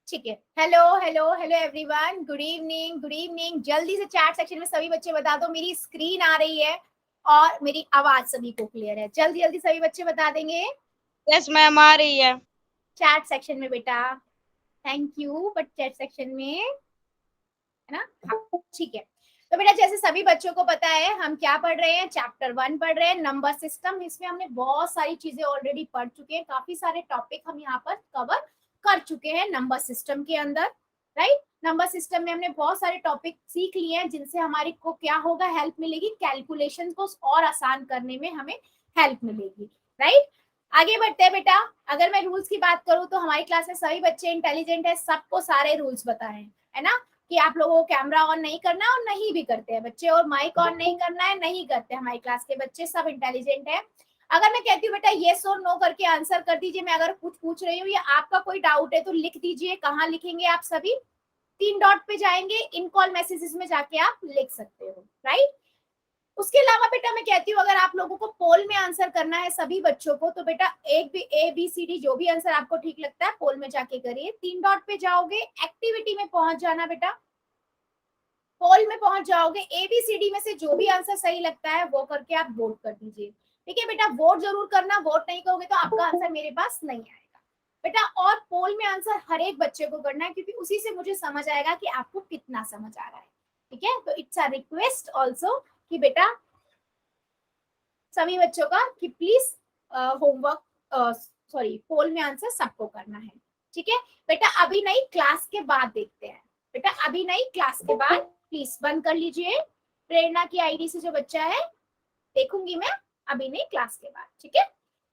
ठीक है। Hello hello hello everyone, good evening good evening. जल्दी से चैट सेक्शन में सभी बच्चे बता दो मेरी स्क्रीन आ रही है और मेरी आवाज सभी को क्लियर है। जल्दी जल्दी सभी बच्चे बता देंगे। यस मैम, आ रही है चैट सेक्शन में बेटा, thank you. But chat section में है ना? हाँ ठीक है। तो बेटा जैसे सभी बच्चों को पता है हम क्या पढ़ रहे हैं, चैप्टर 1 पढ़ रहे हैं, नंबर सिस्टम। इसमें हमने बहुत सारी चीजें ऑलरेडी पढ़ चुके हैं, काफी सारे टॉपिक हम यहाँ पर कवर कर चुके हैं नंबर सिस्टम के अंदर, राइट। नंबर सिस्टम में हमने बहुत सारे टॉपिक सीख लिए हैं जिनसे हमारी को क्या होगा, हेल्प मिलेगी, कैलकुलेशन को और आसान करने में हमें हेल्प मिलेगी, राइट। आगे बढ़ते हैं बेटा। अगर मैं रूल्स की बात करूं तो हमारी क्लास में सभी बच्चे इंटेलिजेंट है, सबको सारे रूल्स पता है ना, कि आप लोगों को कैमरा ऑन नहीं करना है और नहीं भी करते हैं बच्चे, और माइक ऑन नहीं करना है, नहीं करते। हमारी क्लास के बच्चे सब इंटेलिजेंट है। अगर मैं कहती हूँ बेटा येस और नो करके आंसर कर दीजिए, मैं अगर कुछ पूछ रही हूँ या आपका कोई डाउट है तो लिख दीजिए। कहाँ लिखेंगे आप सभी? 3 डॉट पे जाएंगे, इन कॉल मैसेजेस में जाके आप लिख सकते हो, राइट। उसके अलावा बेटा मैं कहती हूँ अगर आप लोगों को पोल में आंसर करना है सभी बच्चों को, तो बेटा एक भी ABCD जो भी आंसर आपको ठीक लगता है पोल में जाके करिए। 3 डॉट पे जाओगे, एक्टिविटी में पहुंच जाना बेटा, पोल में पहुंच जाओगे, ABCD में से जो भी आंसर सही लगता है वो करके आप वोट कर दीजिए। ठीक है बेटा, वोट जरूर करना, वोट नहीं करोगे तो आपका आंसर मेरे पास नहीं आएगा बेटा। और पोल में आंसर हर एक बच्चे को करना है, क्योंकि उसी से मुझे समझ आएगा कि आपको कितना समझ आ रहा है। ठीक है, तो इट्स अ रिक्वेस्ट ऑल्सो कि बेटा सभी बच्चों का कि प्लीज होमवर्क, सॉरी पोल में आंसर सबको करना है। ठीक है बेटा, अभी नहीं क्लास के बाद देखते हैं बेटा, अभी नहीं क्लास के बाद। प्लीज बंद कर लीजिए, प्रेरणा की आईडी से जो बच्चा है देखूंगी मैं, अभी नहीं क्लास के बाद। ठीक है,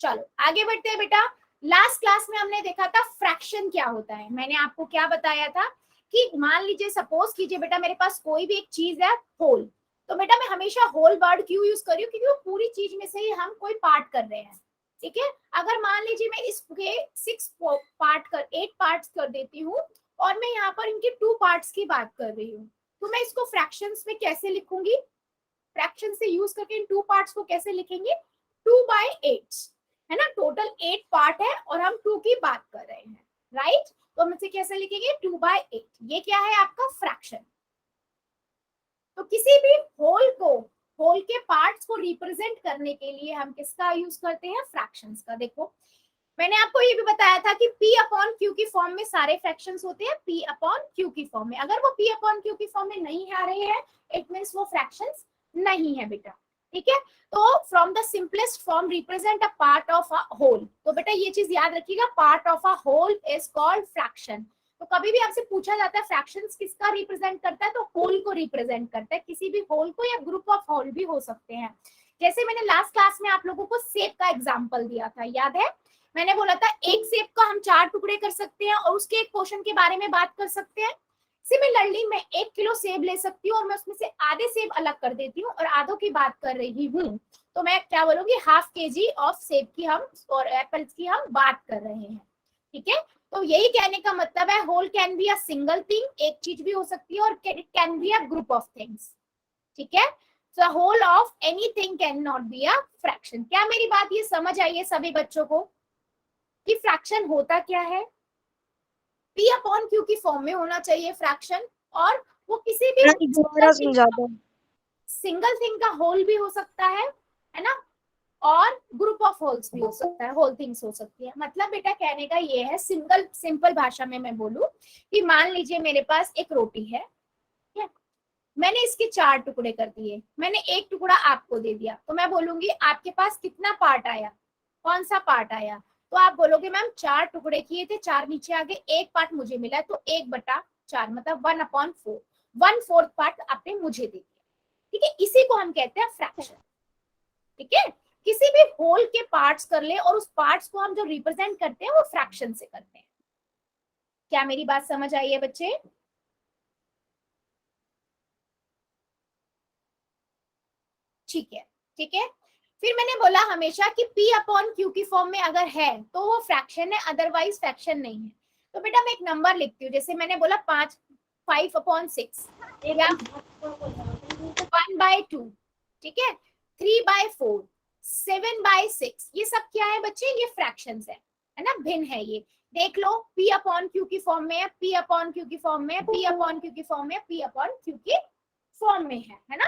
चलो आगे बढ़ते हैं बेटा। लास्ट क्लास में हमने देखा था फ्रैक्शन क्या होता है। मैंने आपको क्या बताया था कि मान लीजिए, सपोज कीजिए बेटा मेरे पास कोई भी एक चीज है होल, तो बेटा मैं हमेशा होल वर्ड क्यों यूज कर रही हूँ, क्योंकि वो पूरी चीज में से ही हम कोई पार्ट कर रहे हैं। ठीक है, अगर मान लीजिए मैं इसके 8 पार्ट्स कर देती हूँ और मैं यहाँ पर इनके 2 पार्ट्स की बात कर रही हूँ, तो मैं इसको फ्रैक्शंस में कैसे लिखूंगी? फ्रैक्शन से यूज करके इन 2 पार्ट्स को कैसे लिखेंगे? 2/8 है ना, टोटल 8 पार्ट है और हम 2 की बात कर रहे हैं, राइट। तो हम इसे कैसे लिखेंगे? 2/8। ये क्या है आपका फ्रैक्शन। तो किसी भी होल को, होल के पार्ट्स को रिप्रेजेंट करने के लिए हम किसका यूज करते हैं? फ्रैक्शंस का। देखो मैंने आपको ये भी बताया था कि P/Q की फॉर्म में सारे फ्रैक्शंस होते हैं, P/Q की फॉर्म में। अगर वो P/Q की फॉर्म में नहीं आ रहे हैं, इट मींस वो फ्रैक्शंस नहीं है बेटा। ठीक है, तो from the simplest form represent a part of a whole. तो बेटा ये चीज याद रखिएगा, part of a whole is called fraction. तो कभी भी आपसे पूछा जाता है फ्रैक्शंस किसका रिप्रेजेंट करता है, तो होल को रिप्रेजेंट करता है, किसी भी होल को, या ग्रुप ऑफ होल भी हो सकते हैं। जैसे मैंने लास्ट क्लास में आप लोगों को सेब का एग्जांपल दिया था, याद है? मैंने बोला था एक सेब का हम 4 टुकड़े कर सकते हैं और उसके एक पोर्शन के बारे में बात कर सकते हैं। सिमिलरली मैं 1 किलो सेब ले सकती हूँ और मैं उसमें से आधे सेब अलग कर देती हूँ और आधों की बात कर रही हूँ, तो मैं क्या बोलूंगी? हाफ केजी ऑफ सेब की हम और एप्पल्स की हम बात कर रहे हैं। ठीक है, तो यही कहने का मतलब है whole can be a single thing, एक चीज भी हो सकती है, और it can be a group of things. ठीक है, so whole of anything can not be a fraction. क्या मेरी बात ये समझ आई है सभी बच्चों को कि फ्रैक्शन होता क्या है? P/Q की फॉर्म में होना चाहिए फ्रैक्शन, और वो किसी भी दोबारा समझा दो। सिंगल थिंग का होल भी हो सकता है ना, और ग्रुप ऑफ होल्स भी हो सकता है, होल थिंग्स हो सकती है। मतलब बेटा कहने का ये है, सिंपल भाषा में मैं बोलूं कि मान लीजिए मेरे पास एक रोटी है, मैंने इसके 4 टुकड़े कर दिए, मैंने एक टुकड़ा आपको दे दिया, तो मैं बोलूंगी आपके पास कितना पार्ट आया, कौन सा पार्ट आया? तो आप बोलोगे मैम 4 टुकड़े किए थे, 4 नीचे आ गए, एक पार्ट मुझे मिला, तो 1/4 मतलब 1/4, 1/4 पार्ट आपने मुझे दे दिया। ठीक है, इसी को हम कहते हैं फ्रैक्शन। ठीक है, किसी भी होल के पार्ट्स कर ले और उस पार्ट्स को हम जो रिप्रेजेंट करते हैं वो फ्रैक्शन से करते हैं। क्या मेरी बात समझ आई है बच्चे? ठीक है, ठीक है। फिर मैंने बोला हमेशा कि P/Q की फॉर्म में अगर है तो वो फ्रैक्शन है, अदरवाइज फ्रैक्शन नहीं है। तो बेटा मैं एक नंबर लिखती हूँ, जैसे मैंने बोला 5/6 या 1/2, ठीक है, 3/4, 7/6, ये सब क्या है बच्चे? ये फ्रैक्शंस है। है ना, भिन्न है ये। देख लो, P अपॉन Q की फॉर्म में है, P अपॉन Q की फॉर्म में है, P अपॉन Q की फॉर्म में है, P अपॉन Q की फॉर्म में है ना।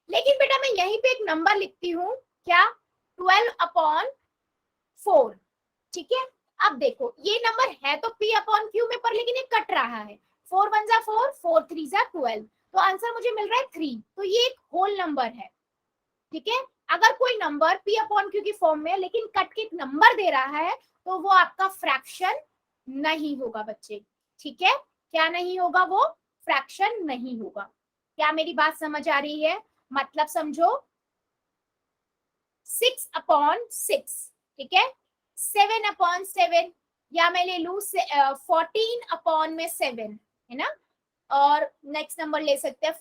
लेकिन बेटा मैं यहीं पे एक नंबर लिखती हूँ, क्या, 12/4, ठीक है। अब देखो ये नंबर है तो P अपॉन Q में, पर लेकिन ये कट रहा है, 4 1 जा 4, 4 3 जा 12, तो आंसर मुझे मिल रहा है 3, तो ये एक होल नंबर है, ठीक है। अगर कोई नंबर P अपॉन Q की फॉर्म में लेकिन कट के एक नंबर दे रहा है तो वो आपका फ्रैक्शन नहीं होगा बच्चे, ठीक है। क्या नहीं होगा, वो फ्रैक्शन नहीं होगा। क्या मेरी बात समझ आ रही है, मतलब समझो 6/6, ठीक है, 7/7, या मैं ले लू 14/7, है ना। और नेक्स्ट नंबर ले सकते हैं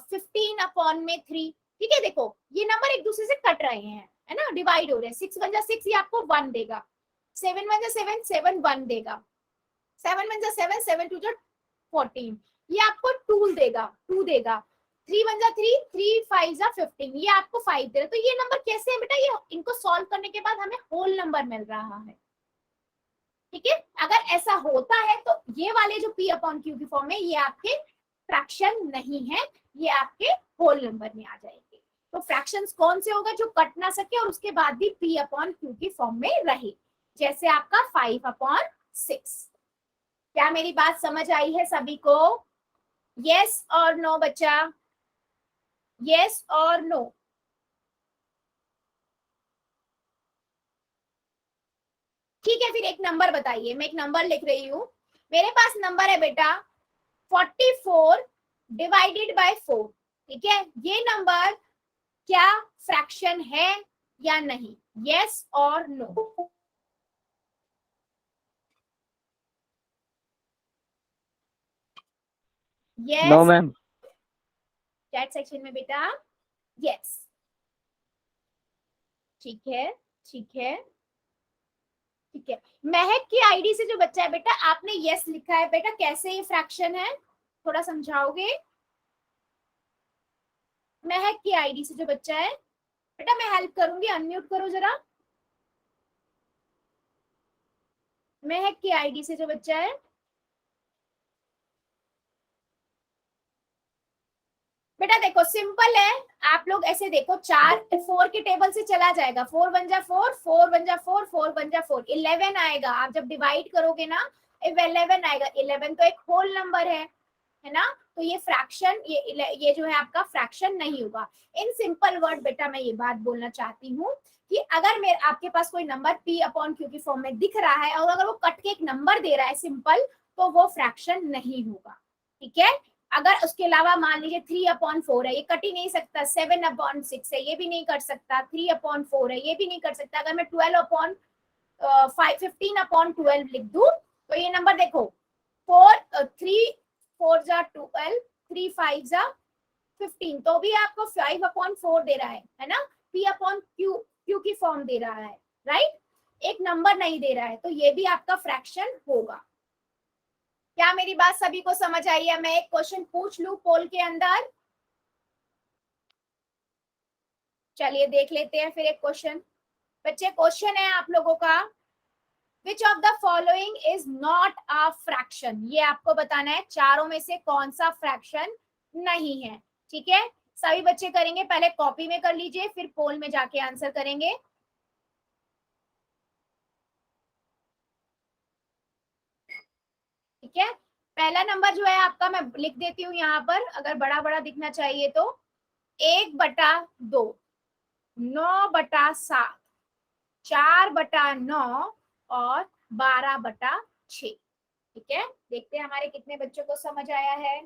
15/3, ठीक है। देखो ये नंबर एक दूसरे से कट रहे हैं, है ना, डिवाइड हो रहे हैं। 6 1 जा 6, ये आपको 1 देगा, 7 1 जा 7, 7 1 देगा, 7 1 जा 7, 7 2 जा 14, ये आपको 2 देगा, 2 देगा, 3 1 जा 3, 3 5 जा 15, ये आपको 5 दे रहा है। तो ये नंबर कैसे है बेटा, ये इनको सॉल्व करने के बाद हमें होल नंबर मिल रहा है, ठीक है। अगर ऐसा होता है तो ये वाले जो P अपॉन Q की फॉर्म है ये आपके फ्रैक्शन नहीं है, ये आपके होल नंबर में आ जाएंगे। तो फ्रैक्शंस कौन से होगा, जो कट ना सके और उसके बाद भी P अपॉन Q की फॉर्म में रहे, जैसे आपका 5/6। क्या मेरी बात समझ आई है सभी को, यस और नो बच्चा, यस और नो। ठीक है, फिर एक नंबर बताइए, मैं एक नंबर लिख रही हूँ, मेरे पास नंबर है बेटा 44 डिवाइडेड बाय 4, ठीक है। ये नंबर क्या फ्रैक्शन है या नहीं, यस और no. No yes, ma'am. Chat section में बेटा, यस, ठीक है, ठीक है, ठीक है। महक की आईडी से जो बच्चा है बेटा, आपने यस लिखा है बेटा, कैसे ये फ्रैक्शन है, थोड़ा समझाओगे। महक की आईडी से जो बच्चा है बेटा, मैं हेल्प करूंगी, अनम्यूट करो जरा। महक की आईडी से जो बच्चा है बेटा, देखो सिंपल है, आप लोग ऐसे देखो, 4 4 के टेबल से चला जाएगा, 4 1 जा 4, 4 1 जा 4, 4 1 जा 4, 11 आएगा। आप जब डिवाइड करोगे ना 11 आएगा, 11 तो एक होल नंबर है ना। तो ये फ्रैक्शन, ये जो है आपका फ्रैक्शन नहीं होगा। इन सिंपल वर्ड बेटा मैं ये बात बोलना चाहती हूँ कि अगर मेरे आपके पास कोई नंबर P अपॉन Q की फॉर्म में दिख रहा है और अगर वो कट के एक नंबर दे रहा है सिंपल, तो वो फ्रैक्शन नहीं होगा, ठीक है। अगर उसके अलावा मान लीजिए 3/4 है, ये कट ही नहीं सकता, 7/6 है, ये भी नहीं कर सकता, 3/4 है, ये भी नहीं कर सकता। अगर मैं 15/12 लिख दूं तो ये नंबर देखो, 3 4 जा 12, 3 5 जा 15, तो भी आपको 5/4 दे रहा है ना। P अपॉन Q की फॉर्म दे रहा है, राइट, एक नंबर नहीं दे रहा है, तो ये भी आपका फ्रैक्शन होगा। क्या मेरी बात सभी को समझ आई है। मैं एक क्वेश्चन पूछ लूं पोल के अंदर, चलिए देख लेते हैं फिर एक क्वेश्चन। बच्चे क्वेश्चन है आप लोगों का, which of the following is not a fraction, ये आपको बताना है चारों में से कौन सा फ्रैक्शन नहीं है, ठीक है। सभी बच्चे करेंगे, पहले कॉपी में कर लीजिए फिर पोल में जाके आंसर करेंगे। ठीक है, पहला नंबर जो है आपका मैं लिख देती हूँ यहाँ पर, अगर बड़ा बड़ा दिखना चाहिए तो 1/2, 9/7, 4/9 और 12/6, ठीक है। देखते हैं हमारे कितने बच्चों को समझ आया है।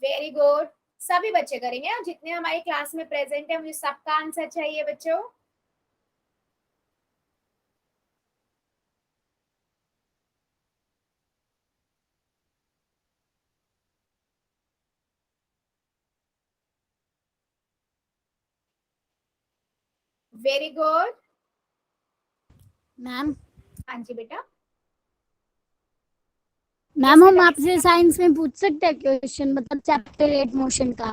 वेरी गुड, सभी बच्चे करेंगे, और जितने हमारी क्लास में प्रेजेंट है मुझे सबका आंसर चाहिए बच्चों। वेरी गुड, मैम हाँ जी बेटा। मैम हम आपसे साइंस में पूछ सकते हैं क्वेश्चन, मतलब चैप्टर 8 मोशन का?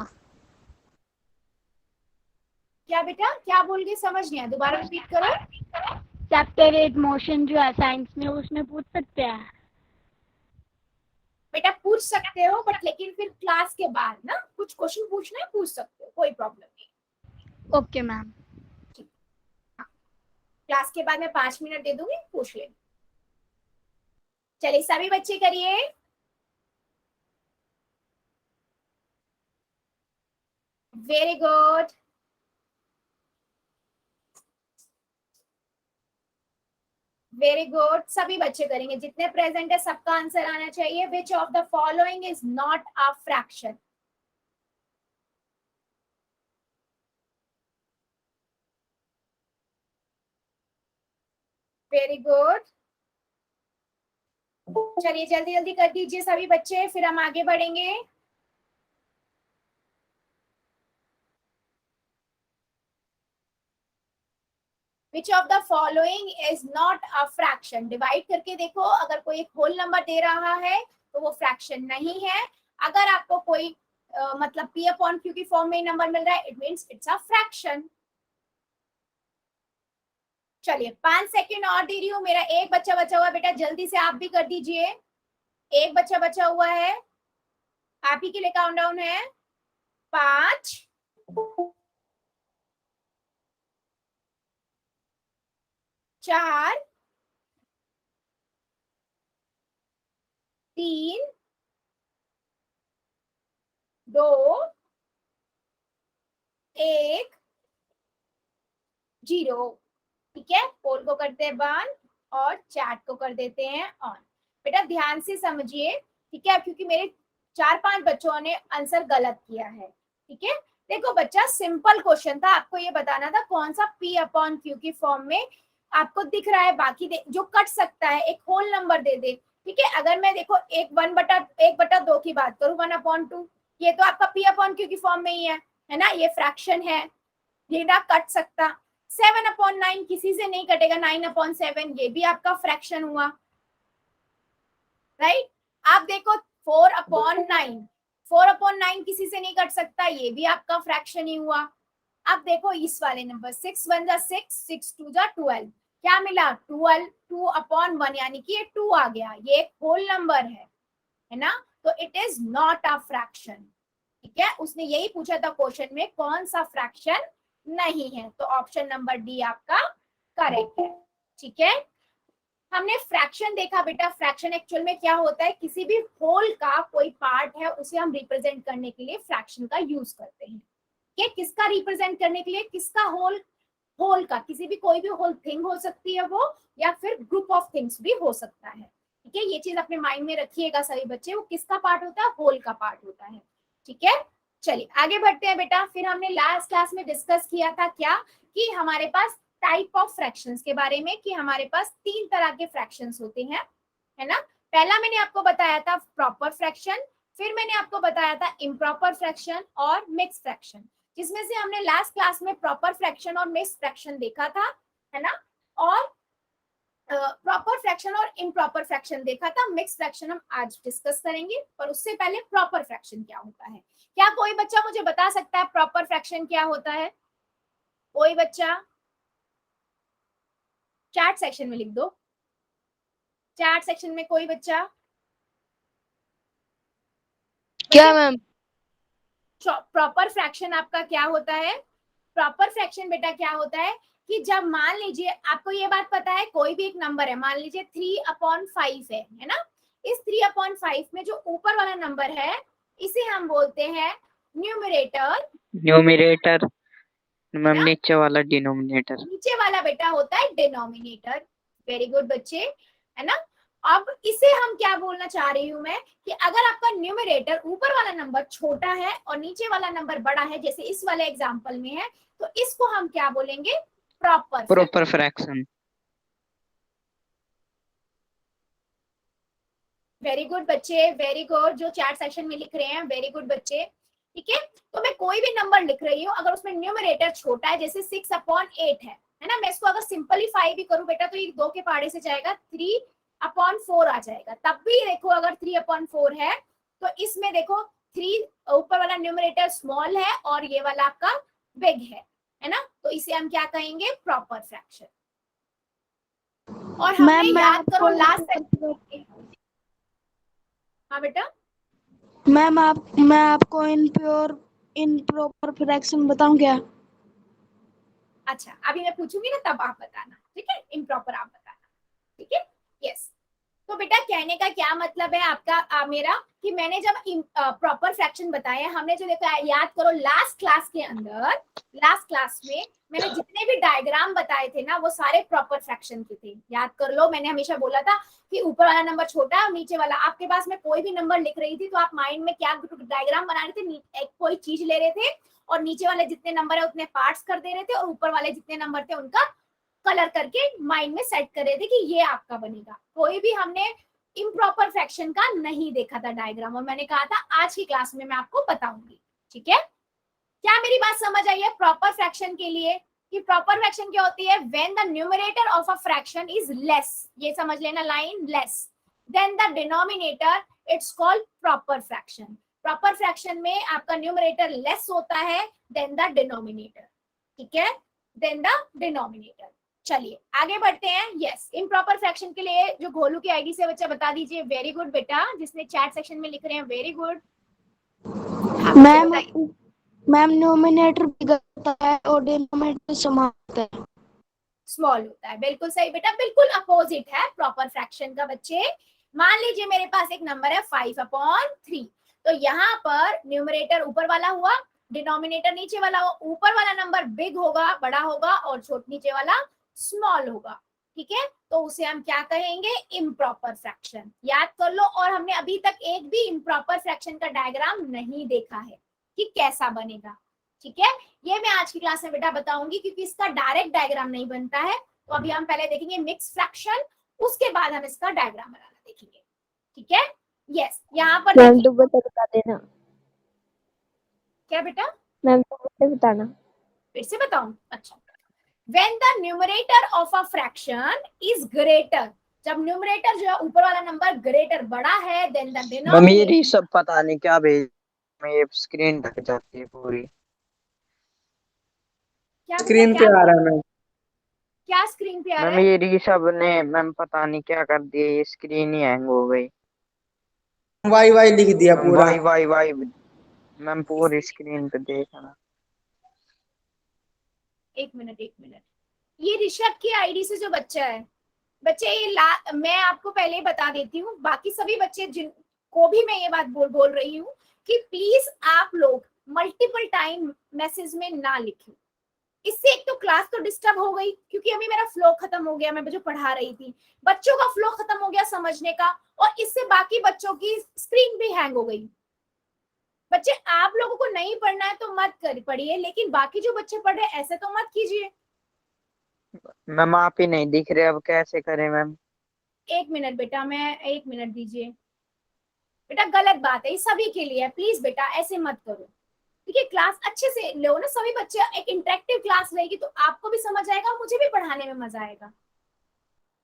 क्या बेटा, क्या बोल के समझ नहीं आया, दोबारा रिपीट करो। चैप्टर 8 मोशन जो है साइंस में, उसमें पूछ सकते हैं? बेटा पूछ सकते हो, बट लेकिन फिर क्लास के बाद ना, कुछ क्वेश्चन पूछना है पूछ सकते हो, कोई प्रॉब्लम नहीं। Okay ma'am. क्लास के बाद मैं 5 मिनट दे दूंगी, पूछ लेना। चलिए सभी बच्चे करिए। वेरी गुड, वेरी गुड, सभी बच्चे करेंगे, जितने प्रेजेंट है सबका आंसर आना चाहिए। Which of the following is not a fraction? Very good, चलिए जल्दी जल्दी कर दीजिए सभी बच्चे, फिर हम आगे बढ़ेंगे। Which of the following is not a fraction? Divide करके देखो, अगर कोई एक होल नंबर दे रहा है तो वो फ्रैक्शन नहीं है। अगर आपको कोई मतलब p अपॉन q की फॉर्म में नंबर मिल रहा है, it means it's a fraction. चलिए 5 सेकंड और दे रही हूँ, मेरा एक बच्चा बचा हुआ है, बेटा जल्दी से आप भी कर दीजिए। एक बच्चा बचा हुआ है, आप ही के लिए काउंट डाउन है। 5, 4, 3, 2, 1, 0। ठीक है, पोल को करते हैं बंद और चैट को कर देते हैं ऑन। बेटा ध्यान से समझिए, ठीक है, क्योंकि मेरे 4-5 बच्चों ने आंसर गलत किया है। ठीक है, देखो बच्चा सिंपल क्वेश्चन था, आपको ये बताना था कौन सा p अपॉन क्यू की फॉर्म में आपको दिख रहा है, बाकी जो कट सकता है एक होल नंबर दे दे। ठीक है, अगर मैं देखो 1/2 की बात करूं, 1/2, ये तो आपका p अपॉन क्यू की फॉर्म में ही है ना, ये फ्रैक्शन है, ये ना कट सकता। 7/9 किसी से नहीं कटेगा, 9/7 ये भी आपका फ्रैक्शन हुआ, राइट। आप देखो 4/9, 4/9 किसी से नहीं कट सकता, ये भी आपका फ्रैक्शन ही हुआ। अब देखो इस वाले नंबर 6 1 जा 6, 6 2 जा 12, क्या मिला 12, 2/1 यानी कि ये 2 आ गया, ये एक होल नंबर है ना, तो it is not a fraction. ठीक है, उसने यही पूछा था क्वेश्चन में कौन सा फ्रैक्शन नहीं है, तो ऑप्शन नंबर डी आपका करेक्ट है। ठीक है, हमने फ्रैक्शन देखा बेटा, फ्रैक्शन एक्चुअल में क्या होता है, किसी भी होल का कोई पार्ट है उसे हम रिप्रेजेंट करने के लिए फ्रैक्शन का यूज करते हैं। ये किसका रिप्रेजेंट करने के लिए, किसका होल, होल का, किसी भी कोई भी होल थिंग हो सकती है वो, या फिर ग्रुप ऑफ थिंग्स भी हो सकता है। ठीक है, ये चीज अपने माइंड में रखिएगा सभी बच्चे, वो किसका पार्ट होता है, होल का पार्ट होता है। ठीक है, चलिए आगे बढ़ते हैं बेटा। फिर हमने लास्ट क्लास में डिस्कस किया था क्या, कि हमारे पास टाइप ऑफ फ्रैक्शंस के बारे में, कि हमारे पास 3 तरह के फ्रैक्शंस होते हैं, है ना। पहला मैंने आपको बताया था प्रॉपर फ्रैक्शन, फिर मैंने आपको बताया था इम्प्रॉपर फ्रैक्शन और मिक्स फ्रैक्शन, जिसमें से हमने लास्ट क्लास में प्रॉपर फ्रैक्शन और मिक्स फ्रैक्शन देखा था, है ना। और प्रॉपर फ्रैक्शन और इम्प्रॉपर फ्रैक्शन देखा था, मिक्स फ्रैक्शन हम आज डिस्कस करेंगे, पर उससे पहले प्रॉपर फ्रैक्शन क्या होता है। क्या कोई बच्चा मुझे बता सकता है प्रॉपर फ्रैक्शन क्या होता है? कोई बच्चा चैट सेक्शन में लिख दो, चैट सेक्शन में कोई बच्चा। क्या मैम? प्रॉपर फ्रैक्शन आपका क्या होता है? प्रॉपर फ्रैक्शन बेटा क्या होता है कि जब मान लीजिए आपको ये बात पता है, कोई भी एक नंबर है, मान लीजिए 3/5 है ना, इस 3/5 में जो ऊपर वाला नंबर है इसे हम बोलते हैं न्यूमरेटर, न्यूमरेटर मैम, ना? नीचे वाला डिनोमिनेटर। नीचे वाला बेटा होता है डिनोमिनेटर। वेरी गुड बच्चे, है ना। अब इसे हम क्या बोलना चाह रही हूं मैं, कि अगर आपका न्यूमरेटर ऊपर वाला नंबर छोटा है और नीचे वाला नंबर बड़ा है, जैसे इस वाले एग्जांपल में है, तो इसको हम क्या बोलेंगे, प्रॉपर फ्रैक्शन। वेरी गुड बच्चे, वेरी गुड, जो चैट सेक्शन में लिख रहे हैं, वेरी गुड बच्चे। ठीक है, तो मैं कोई भी नंबर लिख रही हूँ, अगर उसमें न्यूमरेटर छोटा है, जैसे 6/8 है ना, मैं इसको अगर सिंपलीफाई भी करूं बेटा, तो ये 2 के पहाड़े से जाएगा 3 3/4 आ जाएगा। तब भी देखो अगर 3/4 है तो इसमें देखो 3 ऊपर वाला न्यूमरेटर स्मॉल है और ये वाला आपका बिग है ना, तो इसे हम क्या कहेंगे, प्रॉपर फ्रैक्शन। और हमने मैम याद करो लास्ट, हाँ बेटा, मैं आपको इम्प्रॉपर फ्रैक्शन बताऊं क्या? अच्छा अभी मैं पूछूंगी ना तब आप बताना, ठीक है, इम्प्रॉपर आप बताना, ठीक है, यस। तो बेटा कहने का क्या मतलब है आपका मेरा, कि मैंने जब प्रॉपर फ्रैक्शन बताया, हमने जो देखा, याद करो लास्ट क्लास के अंदर, लास्ट क्लास में मैंने जितने भी डायग्राम बताए थे ना वो सारे प्रॉपर फ्रैक्शन के थे। याद कर लो, मैंने हमेशा बोला था कि ऊपर वाला नंबर छोटा है और नीचे वाला, आपके पास में कोई भी नंबर लिख रही थी तो आप माइंड में क्या डायग्राम बना रहे थे, एक कोई चीज ले रहे थे और नीचे वाले जितने नंबर है उतने पार्ट्स कर दे रहे थे और ऊपर वाले जितने नंबर थे उनका कलर करके माइंड में सेट कर रहे थे कि ये आपका बनेगा। कोई भी हमने इम्प्रॉपर फ्रैक्शन का नहीं देखा था डायग्राम, और मैंने कहा था आज की क्लास में मैं आपको बताऊंगी, ठीक है। क्या मेरी बात समझ आई है प्रॉपर फ्रैक्शन के लिए, कि प्रॉपर फ्रैक्शन क्या होती है, when the numerator of a fraction is less, ये समझ लेना line, less than the denominator, it's called proper fraction. Proper fraction में आपका न्यूमरेटर लेस होता है देन द डिनोमिनेटर, ठीक है, देन द डिनोमिनेटर। चलिए आगे बढ़ते हैं। यस, इम्प्रॉपर फ्रैक्शन के लिए जो घोलू की आईडी से बच्चा बता दीजिए। वेरी गुड बेटा, जिसने चैट सेक्शन में लिख रहे हैं, वेरी गुड। हाँ मैम बताइए। मैम न्यूमरेटर बिगड़ता है और डिनोमिनेटर समान होता है। स्मॉल होता है, बिल्कुल सही बेटा, बिल्कुल अपोजिट है प्रॉपर फ्रैक्शन का। बच्चे मान लीजिए मेरे पास एक नंबर है 5/3, तो यहाँ पर न्यूमरेटर ऊपर वाला हुआ, डिनोमिनेटर नीचे वाला हुआ। ऊपर वाला नंबर बिग होगा, बड़ा होगा, और नीचे वाला स्मॉल होगा, ठीक है, तो उसे हम क्या कहेंगे, इम्प्रॉपर फ्रैक्शन। याद कर लो, और हमने अभी तक एक भी इम्प्रॉपर फ्रैक्शन का डायग्राम नहीं देखा है कि कैसा बनेगा, ठीक है। ये मैं आज की क्लास में बेटा बताऊंगी, क्योंकि इसका डायरेक्ट डायग्राम नहीं बनता है। तो अभी हम पहले देखेंगे मिक्स फ्रैक्शन, उसके बाद हम इसका डायग्राम बनाना देखेंगे, ठीक है। यस, यहाँ पर मैम देखिए, दोबारा बता देना। क्या बेटा, मैम दोबारा बताना। फिर से बताऊं, अच्छा। When the numerator of a fraction is greater, जब न्यूमरेटर जो है ऊपर वाला नंबर ग्रेटर बड़ा है देन द मम्मी ये डिनोमिनेटर। सब पता नहीं क्या भेज, ये स्क्रीन ढक जाती है पूरी। क्या बेटा, स्क्रीन पे आ रहा है मैम। क्या स्क्रीन पे आ रहा मैम है? ये ऋषभ ने मैम पता नहीं क्या कर दिया, ये स्क्रीन ही हैंग हो गई। वाई वाई लिख दिया पूरा। वाई वाई वाई मैम पूरी स्क्रीन पे देखना। एक मिनट एक मिनट, ये ऋषभ की आईडी से जो बच्चा है, बच्चे ये मैं आपको पहले ही बता देती हूँ, बाकी सभी बच्चे जिनको भी मैं ये बात बोल रही हूँ कि प्लीज आप लोग मल्टीपल टाइम मैसेज में ना लिखें। इससे एक तो क्लास तो डिस्टर्ब हो गई, क्योंकि अभी मेरा फ्लो खत्म हो गया, मैं जो पढ़ा रही थी, बच्चों का फ्लो खत्म हो गया समझने का, और इससे बाकी बच्चों की स्क्रीन भी हैंग हो गई। बच्चे आप लोगों को नहीं पढ़ना है तो मत पढ़िए, लेकिन बाकी जो बच्चे पढ़ रहे हैं ऐसे तो मत कीजिए। मैम आप ही नहीं दिख रहे, अब कैसे करें मैम। एक मिनट बेटा, मैं एक मिनट दीजिए बेटा, गलत बात है, ये सभी के लिए है, प्लीज बेटा ऐसे मत करो, ठीक है। क्लास अच्छे से लो ना सभी बच्चे, एक इंटरेक्टिव क्लास रहेगी तो आपको भी समझ आएगा, मुझे भी पढ़ाने में मजा आएगा,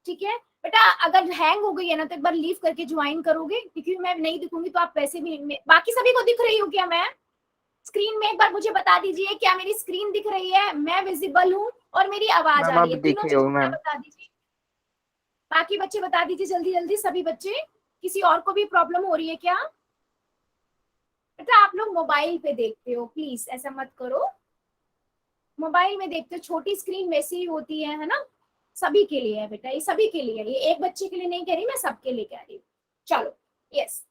ठीक है बेटा। अगर हैंग हो गई है ना तो एक बार लीव करके ज्वाइन करोगे, क्योंकि मैं नहीं दिखूंगी तो आप वैसे भी, बाकी सभी को दिख रही हूँ क्या मैं स्क्रीन में? एक बार मुझे बता दीजिए, क्या मेरी स्क्रीन दिख रही है, मैं विजिबल हूँ और मेरी आवाज मैम आ रही अब है, तीनों दिखे चीज हो मुझे मैम। बता दीजिए। बाकी बच्चे बता दीजिए जल्दी जल्दी, सभी बच्चे, किसी और को भी प्रॉब्लम हो रही है क्या? बेटा आप लोग मोबाइल पे देखते हो, प्लीज ऐसा मत करो, मोबाइल में देखते हो, छोटी स्क्रीन वैसी ही होती है ना। सभी के लिए है बेटा, ये सभी के लिए है, ये एक बच्चे के लिए नहीं कह रही, मैं सबके लिए कह रही हूँ। चलो यस,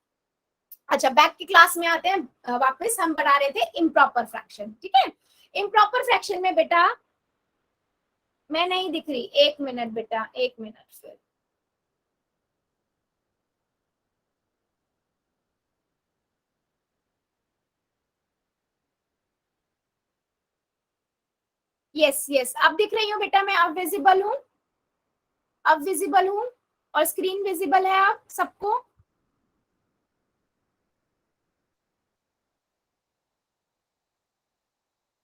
अच्छा बैक की क्लास में आते हैं, वापस हम पढ़ा रहे थे इम्प्रॉपर फ्रैक्शन, ठीक है। इम्प्रॉपर फ्रैक्शन में बेटा, मैं नहीं दिख रही, एक मिनट बेटा, एक मिनट फिर, यस यस अब दिख रही हूँ बेटा, मैं अब विजिबल हूँ, अब विजिबल हूँ, और स्क्रीन विजिबल है आप सबको।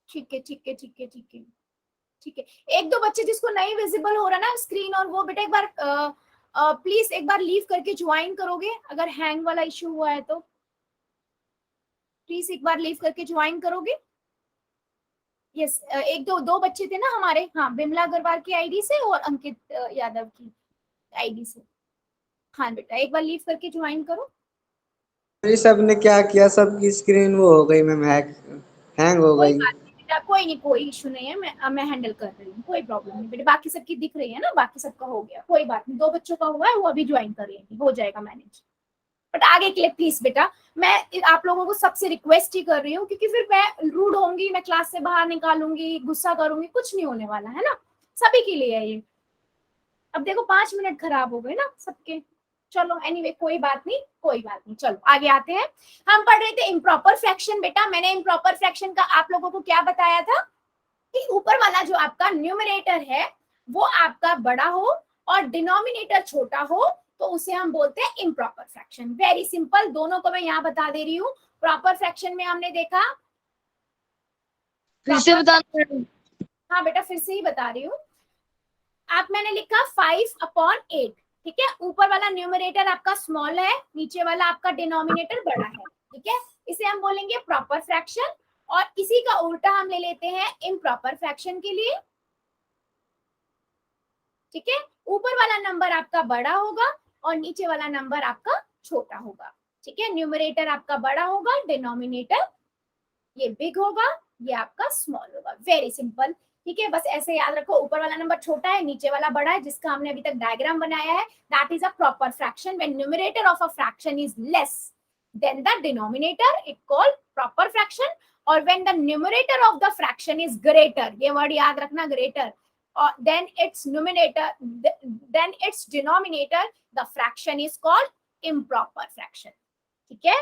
ठीक है ठीक है ठीक है ठीक है ठीक है। एक दो बच्चे जिसको नहीं विजिबल हो रहा ना स्क्रीन, और वो बेटा एक बार प्लीज एक बार लीव करके ज्वाइन करोगे, अगर हैंग वाला इश्यू हुआ है तो प्लीज एक बार लीव करके ज्वाइन करोगे। यस, एक दो बच्चे थे ना हमारे, हाँ, बिमला अग्रवाल की आईडी से और अंकित यादव की आईडी से। हाँ बेटा, एक बार लीव करके ज्वाइन करो। ये सब ने क्या किया, सबकी स्क्रीन वो हो गई मैम, हैंग हो कोई गई। बात नहीं बेटा, कोई नहीं, कोई इशू नहीं है, मैं हैंडल कर रही हूँ, कोई प्रॉब्लम नहीं बेटा। बाकी सबकी दिख रही है ना, बाकी सबका हो गया, कोई बात नहीं। 2 बच्चों का हुआ है, वो अभी ज्वाइन कर लेंगे, हो जाएगा मैनेज। बट आगे के लिए प्लीज बेटा, मैं आप लोगों को सबसे रिक्वेस्ट ही कर रही हूँ, क्योंकि फिर मैं रूड होंगी, मैं क्लास से बाहर निकालूंगी, गुस्सा करूंगी, कुछ नहीं होने वाला है ना, सभी के लिए है ये। अब देखो 5 मिनट खराब हो गए ना सबके। चलो एनीवे, कोई बात नहीं, कोई बात नहीं, चलो आगे आते हैं। हम पढ़ रहे थे इम्प्रॉपर फ्रैक्शन। बेटा मैंने इम्प्रॉपर फ्रैक्शन का आप लोगों को क्या बताया था कि ऊपर वाला जो आपका न्यूमरेटर है वो आपका बड़ा हो और डिनोमिनेटर छोटा हो, तो उसे हम बोलते हैं इम्प्रॉपर फ्रैक्शन। वेरी सिंपल, दोनों को मैं यहाँ बता दे रही हूँ। प्रॉपर फ्रैक्शन में हमने देखा, फिर से बता दो। हाँ बेटा फिर से ही बता रही हूँ। आप मैंने लिखा 5/8, ठीक है। ऊपर वाला न्यूमरेटर आपका स्मॉल है, नीचे वाला आपका डिनोमिनेटर बड़ा है, ठीक है। इसे हम बोलेंगे प्रॉपर फ्रैक्शन, और इसी का उल्टा हम ले लेते हैं इम्प्रॉपर फ्रैक्शन के लिए, ठीक है। ऊपर वाला नंबर आपका बड़ा होगा और नीचे वाला नंबर आपका छोटा होगा, ठीक है। न्यूमरेटर आपका बड़ा होगा, डिनोमिनेटर ये बिग होगा, ये आपका स्मॉल होगा। वेरी सिंपल, ठीक है। बस ऐसे याद रखो, ऊपर वाला नंबर छोटा है, नीचे वाला बड़ा है, जिसका हमने अभी तक डायग्राम बनाया है। That is a proper fraction. When numerator of a fraction is less than the denominator, it called proper fraction. और when the numerator of the fraction is greater, ये वर्ड याद रखना, greater, then its numerator, then its denominator, the fraction is called improper fraction, ठीक है।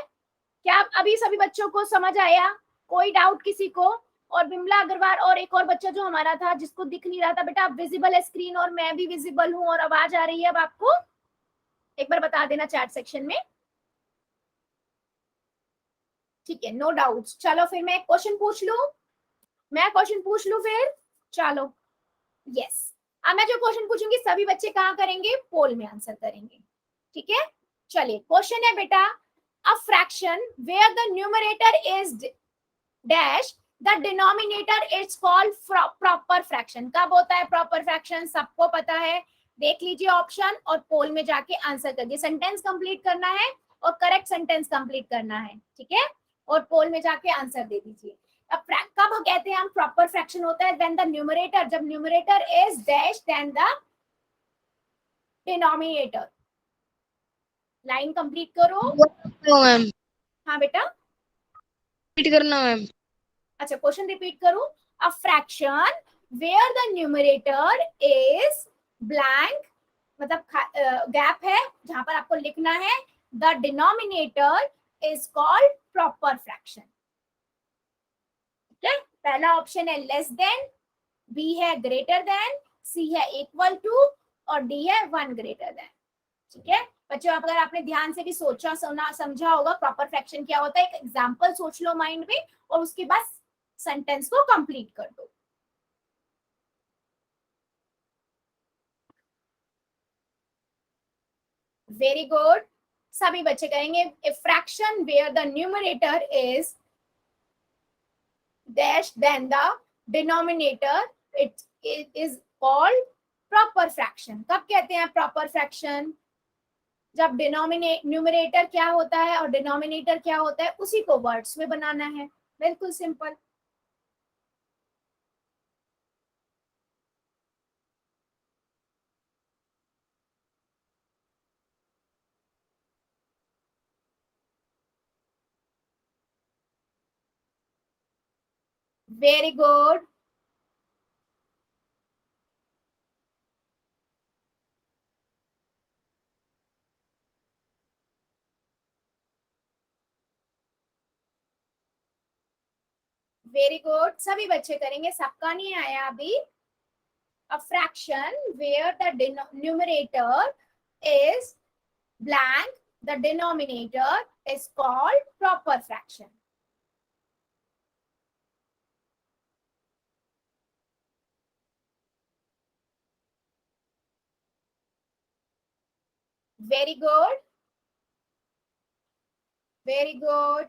क्या आप अभी सभी बच्चों को समझ आया? कोई डाउट किसी को? और बिमला अग्रवाल और एक और बच्चा जो हमारा था जिसको दिख नहीं रहा था, बेटा आप विजिबल है स्क्रीन और मैं भी विजिबल हूँ और आवाज आ रही है अब आपको? एक बार बता देना चैट सेक्शन में, ठीक है। No doubts. चलो फिर मैं क्वेश्चन पूछ लूं, मैं क्वेश्चन पूछ लूं फिर, चलो। यस, अब मैं जो क्वेश्चन पूछूंगी सभी बच्चे कहाँ करेंगे? पोल में आंसर करेंगे, ठीक है। चलिए क्वेश्चन है बेटा, a fraction where the numerator is dash, the denominator is called proper fraction. कब होता है प्रॉपर फ्रैक्शन? सबको पता है, देख लीजिए ऑप्शन और पोल में जाके आंसर करिए। सेंटेंस कंप्लीट करना है और करेक्ट सेंटेंस कंप्लीट करना है, ठीक है। और पोल में जाके आंसर दे दीजिए। अब कब कहते हैं हम प्रॉपर फ्रैक्शन होता है? व्हेन द न्यूमरेटर, जब numerator is dash then the denominator. Line complete करो। मैम हाँ बेटा, रिपीट करना मैम। अच्छा क्वेश्चन रिपीट करूं। A fraction where the numerator is blank, मतलब गैप है जहां पर आपको लिखना है, the denominator is called proper fraction, ठीक है। पहला ऑप्शन है लेस देन, बी है ग्रेटर देन, सी है इक्वल टू और डी है 1 ग्रेटर देन, ठीक है। बच्चों अगर आपने ध्यान से भी सोचा सुना समझा होगा प्रॉपर फ्रैक्शन क्या होता है, एक एग्जांपल सोच लो माइंड में और उसके बाद सेंटेंस को कंप्लीट कर दो। वेरी गुड, सभी बच्चे करेंगे। A fraction where the numerator is dash then the denominator, it is called proper fraction. कब कहते हैं प्रॉपर फ्रैक्शन? जब न्यूमरेटर क्या होता है और डिनोमिनेटर क्या होता है उसी को वर्ड्स में बनाना है, बिल्कुल simple. Very good, very good, सभी बच्चे करेंगे, सबका नहीं आया अभी। A fraction where the numerator is blank, the denominator is called proper fraction. Very good, very good.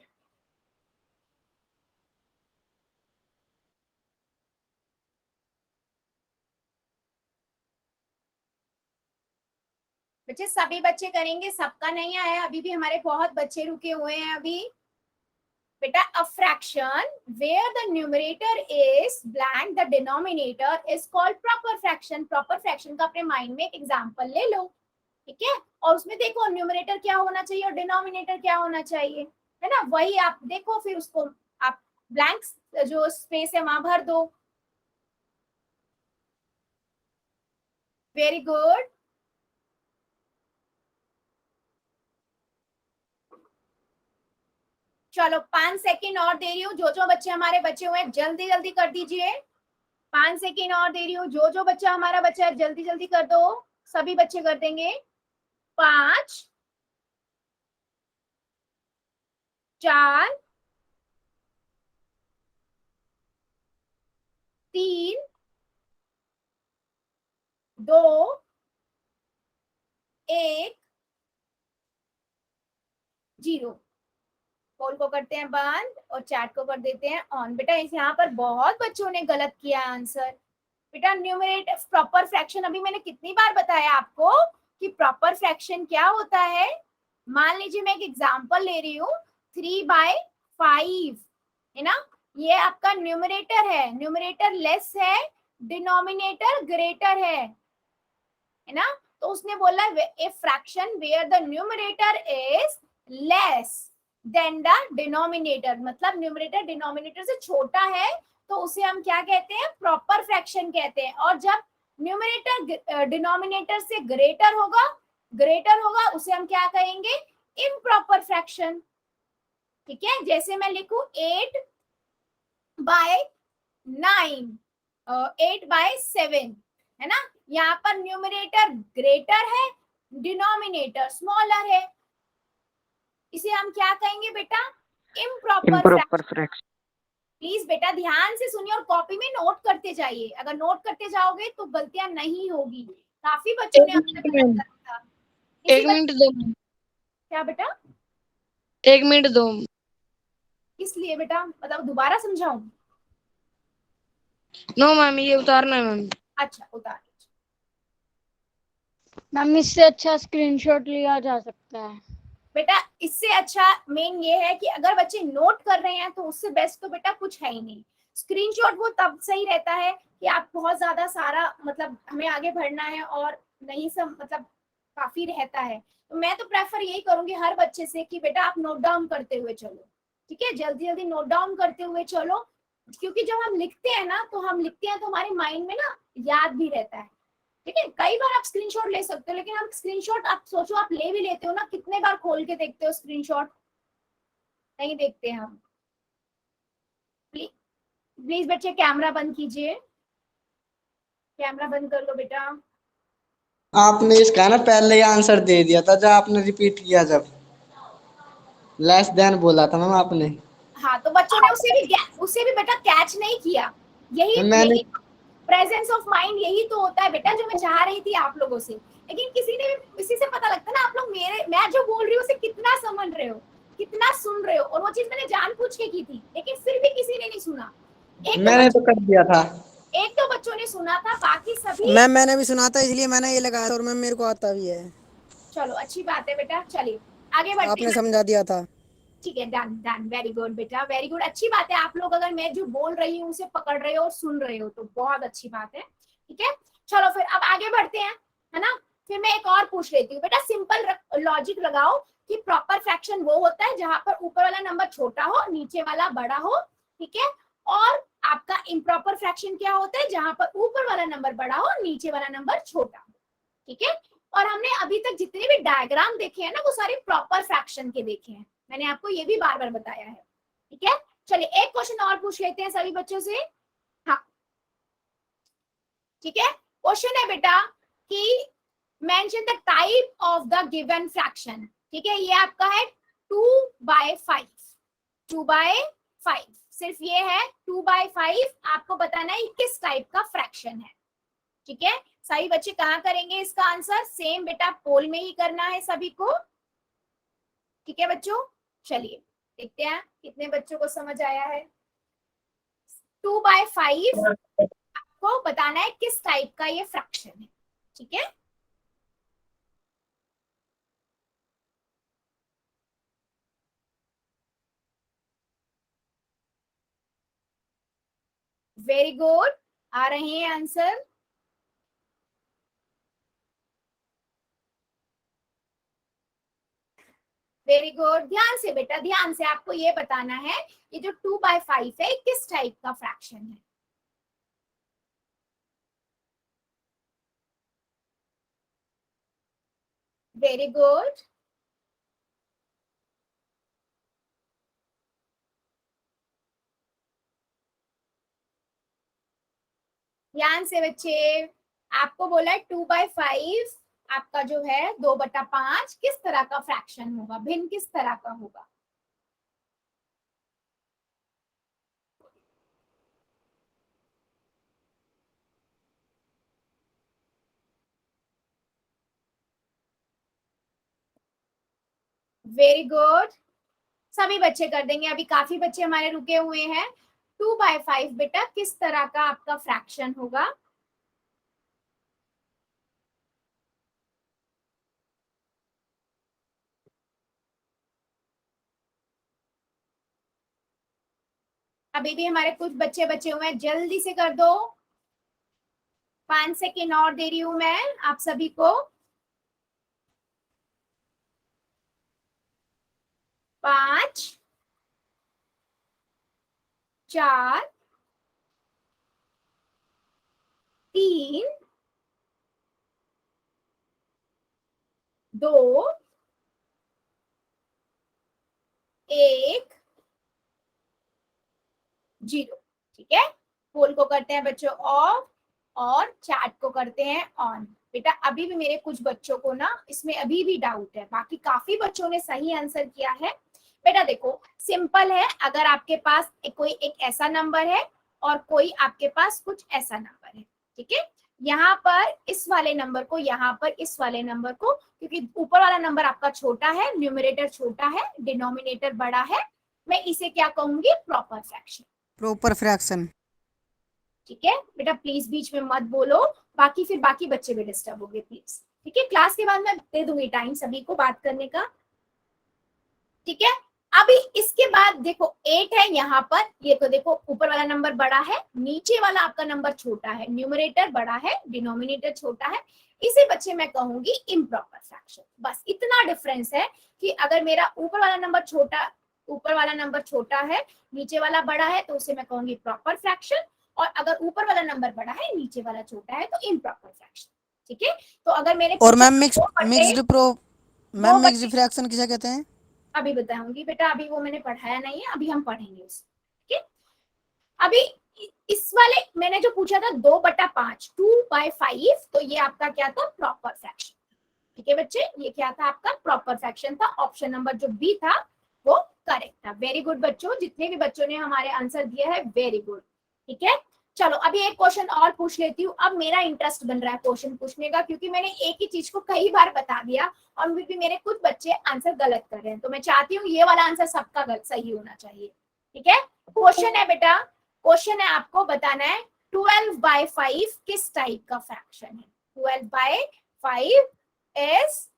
बच्चे सभी बच्चे करेंगे, सबका नहीं आया, अभी भी हमारे बहुत बच्चे रुके हुए हैं अभी। बेटा a fraction where the numerator is blank the denominator is called proper fraction। proper fraction का अपने माइंड में एक एग्जांपल ले लो, ठीक है, और उसमें देखो न्यूमरेटर क्या होना चाहिए और डिनोमिनेटर क्या होना चाहिए, है ना, वही आप देखो, फिर उसको आप ब्लैंक जो स्पेस है वहां भर दो। Very good. चलो 5 सेकेंड और दे रही हूँ, जो जो बच्चे हमारे बचे हुए हैं जल्दी जल्दी कर दीजिए। 5 सेकेंड और दे रही हूँ, जो जो बच्चा हमारा बच्चा है जल्दी जल्दी कर दो, सभी बच्चे कर देंगे। 5 4 3 2 1 0। पोल को करते हैं बंद और चैट को कर देते हैं ऑन। बेटा इस यहाँ पर बहुत बच्चों ने गलत किया आंसर। बेटा न्यूमरेटर प्रॉपर फ्रैक्शन अभी मैंने कितनी बार बताया आपको कि प्रॉपर फ्रैक्शन क्या होता है। मान लीजिए मैं एक एग्जांपल ले रही हूँ 3/5 है ना, ये आपका न्यूमरेटर है, न्यूमरेटर लेस है, डिनोमिनेटर ग्रेटर है ना, तो उसने बोला a fraction where the numerator is less than the denominator, मतलब न्यूमरेटर डिनोमिनेटर से छोटा है तो उसे हम क्या कहते हैं, प्रॉपर फ्रैक्शन कहते हैं। और जब न्यूमरेटर डिनोमिनेटर से ग्रेटर होगा उसे हम क्या कहेंगे, इम्प्रॉपर फ्रैक्शन। ठीक है, जैसे मैं लिखूं 8/9 8/7 है ना, यहाँ पर न्यूमरेटर ग्रेटर है, डिनोमिनेटर स्मॉलर है, इसे हम क्या कहेंगे बेटा, इम्प्रॉपर फ्रैक्शन। प्लीज बेटा ध्यान से सुनिए और कॉपी में नोट करते जाइए, अगर नोट करते जाओगे तो गलतियां नहीं होगी। काफी बच्चों ने अपना गलत करा था। एक मिनट दो। क्या बेटा, 1 मिनट दो। इसलिए बेटा मतलब दोबारा समझाऊं? नो मैम, ये उतारना है मैम। अच्छा उतार। मैम इससे अच्छा स्क्रीनशॉट लिया जा सकता है। बेटा इससे अच्छा मेन ये है कि अगर बच्चे नोट कर रहे हैं तो उससे बेस्ट तो बेटा कुछ है ही नहीं। स्क्रीनशॉट वो तब सही रहता है कि आप बहुत ज्यादा सारा मतलब हमें आगे बढ़ना है और नहीं सब मतलब काफी रहता है, तो मैं तो प्रेफर यही करूंगी हर बच्चे से कि बेटा आप नोट डाउन करते हुए चलो, ठीक है, जल्दी जल्दी नोट डाउन करते हुए चलो, क्योंकि जब हम लिखते हैं ना तो हमारे माइंड में ना याद भी रहता है। ठीक है, कई बार आप स्क्रीनशॉट ले सकते हो, लेकिन आप स्क्रीनशॉट आप सोचो आप ले भी लेते हो ना, कितने बार खोल के देखते हो स्क्रीनशॉट? नहीं देखते हम। प्लीज बच्चे कैमरा बंद कीजिए, कैमरा बंद कर लो बेटा। आपने इसका ना पहले ही आंसर दे दिया था जब आपने रिपीट किया, जब लेस देन बोला था मैम आपने। हाँ तो बच्चों ने उसे भी बेटा कैच नहीं किया। मैंने यही प्रेजेंस ऑफ माइंड यही तो होता है बेटा जो मैं चाह रही थी आप लोगों से, लेकिन किसी से पता लगता है ना आप लोग मैं जो बोल रही हूँ उसे कितना समझ रहे हो, कितना सुन रहे हो, और वो चीज मैंने जानबूझ के की थी लेकिन फिर भी किसी ने नहीं सुना। मैंने तो कर दिया था। एक तो बच्चों ने सुना था, बाकी सभी मैम मैंने भी सुना था इसलिए मैंने ये लगाया था, और मैम मेरे को आता भी है। चलो अच्छी बात है बेटा, चलिए आगे बढ़ते आपने हैं। समझा दिया था। ठीक है, डन डन, वेरी गुड बेटा, वेरी गुड, अच्छी बात है। आप लोग अगर मैं जो बोल रही हूँ उसे पकड़ रहे हो और सुन रहे हो तो बहुत अच्छी बात है। ठीक है, चलो फिर अब आगे बढ़ते हैं, है ना। फिर मैं एक और पूछ लेती हूँ बेटा, सिंपल लॉजिक लगाओ कि प्रॉपर फ्रैक्शन वो होता है जहां पर ऊपर वाला नंबर छोटा हो नीचे वाला बड़ा हो, ठीक है, और आपका इम्प्रॉपर फ्रैक्शन क्या होता है जहां पर ऊपर वाला नंबर बड़ा हो नीचे वाला नंबर छोटा हो, ठीक है। और हमने अभी तक जितने भी डायग्राम देखे हैं ना वो सारे प्रॉपर फ्रैक्शन के देखे हैं, मैंने आपको ये भी बार बार बताया है, ठीक है। चलिए एक क्वेश्चन और पूछ लेते हैं सभी बच्चों से। हाँ ठीक है, क्वेश्चन है बेटा कि mention the type of the given fraction, ठीक है, ये आपका है 2/5, 2/5 सिर्फ ये है 2/5, आपको बताना है किस टाइप का फ्रैक्शन है। ठीक है, सभी बच्चे कहाँ करेंगे इसका आंसर? सेम बेटा पोल में ही करना है सभी को। ठीक है बच्चों, चलिए देखते हैं कितने बच्चों को समझ आया है। 2/5 आपको बताना है किस टाइप का ये फ्रैक्शन है। ठीक है, वेरी गुड, आ रहे हैं आंसर। वेरी गुड, ध्यान से बेटा, ध्यान से आपको ये बताना है ये जो 2/5 है किस टाइप का फ्रैक्शन है। वेरी गुड, ध्यान से बच्चे, आपको बोला है 2/5 आपका जो है 2/5 किस तरह का फ्रैक्शन होगा, भिन्न किस तरह का होगा। वेरी गुड, सभी बच्चे कर देंगे, अभी काफी बच्चे हमारे रुके हुए हैं। 2/5 बेटा किस तरह का आपका फ्रैक्शन होगा। अभी भी हमारे कुछ बच्चे बचे हुए हैं, जल्दी से कर दो। 5 सेकेंड और दे रही हूं मैं आप सभी को। 5, 4, 3, 2, 1, 0। ठीक है, पोल को करते हैं बच्चों ऑफ और चैट को करते हैं ऑन। बेटा अभी भी मेरे कुछ बच्चों को ना इसमें अभी भी डाउट है, बाकी काफी बच्चों ने सही आंसर किया है। बेटा देखो सिंपल है, अगर आपके पास कोई एक ऐसा नंबर है और कोई आपके पास कुछ ऐसा नंबर है, ठीक है, यहाँ पर इस वाले नंबर को, यहाँ पर इस वाले नंबर को, क्योंकि ऊपर वाला नंबर आपका छोटा है, न्यूमरेटर छोटा है, डिनोमिनेटर बड़ा है, मैं इसे क्या कहूंगी? Proper fraction. Proper fraction. ठीक है बेटा, प्लीज बीच में मत बोलो, बाकी फिर बाकी बच्चे भी डिस्टर्ब होंगे प्लीज। ठीक है, क्लास के बाद मैं दे दूंगी टाइम सभी को बात करने का। ठीक है, अभी इसके बाद देखो 8 है यहाँ पर, ये तो देखो ऊपर वाला नंबर बड़ा है, नीचे वाला आपका नंबर छोटा है, न्यूमरेटर बड़ा है, डिनोमिनेटर छोटा है, इसे बच्चे मैं कहूंगी इम्प्रॉपर फ्रैक्शन। बस इतना डिफरेंस है कि अगर मेरा ऊपर वाला नंबर छोटा है, नीचे वाला बड़ा है, तो उसे मैं कहूंगी प्रॉपर फ्रैक्शन, और अगर ऊपर वाला नंबर बड़ा है, नीचे वाला छोटा है, तो इम्प्रॉपर फ्रैक्शन। ठीक है, तो अगर मेरे और मैम मिक्स्ड फ्रैक्शन किसे कहते हैं? अभी बताऊंगी बेटा, अभी वो मैंने पढ़ाया नहीं है, अभी हम पढ़ेंगे उसे। ठीक है, अभी इस वाले मैंने जो पूछा था 2/5, 2/5, तो ये आपका क्या था? Proper fraction. ठीक है बच्चे, ये क्या था आपका? प्रॉपर फ्रैक्शन था। ऑप्शन नंबर जो बी था वो करेक्ट था। वेरी गुड बच्चों, जितने भी बच्चों ने हमारे आंसर दिया है, वेरी गुड। ठीक है, चलो अभी एक क्वेश्चन और पूछ लेती हूँ। अब मेरा इंटरेस्ट बन रहा है क्वेश्चन पूछने का, क्योंकि मैंने एक ही चीज को कई बार बता दिया और फिर भी मेरे कुछ बच्चे आंसर गलत कर रहे हैं, तो मैं चाहती हूँ ये वाला आंसर सबका गलत सही होना चाहिए। ठीक है, क्वेश्चन है बेटा, क्वेश्चन है आपको बताना है 12/5 किस टाइप का फ्रैक्शन है। 12/5 इज,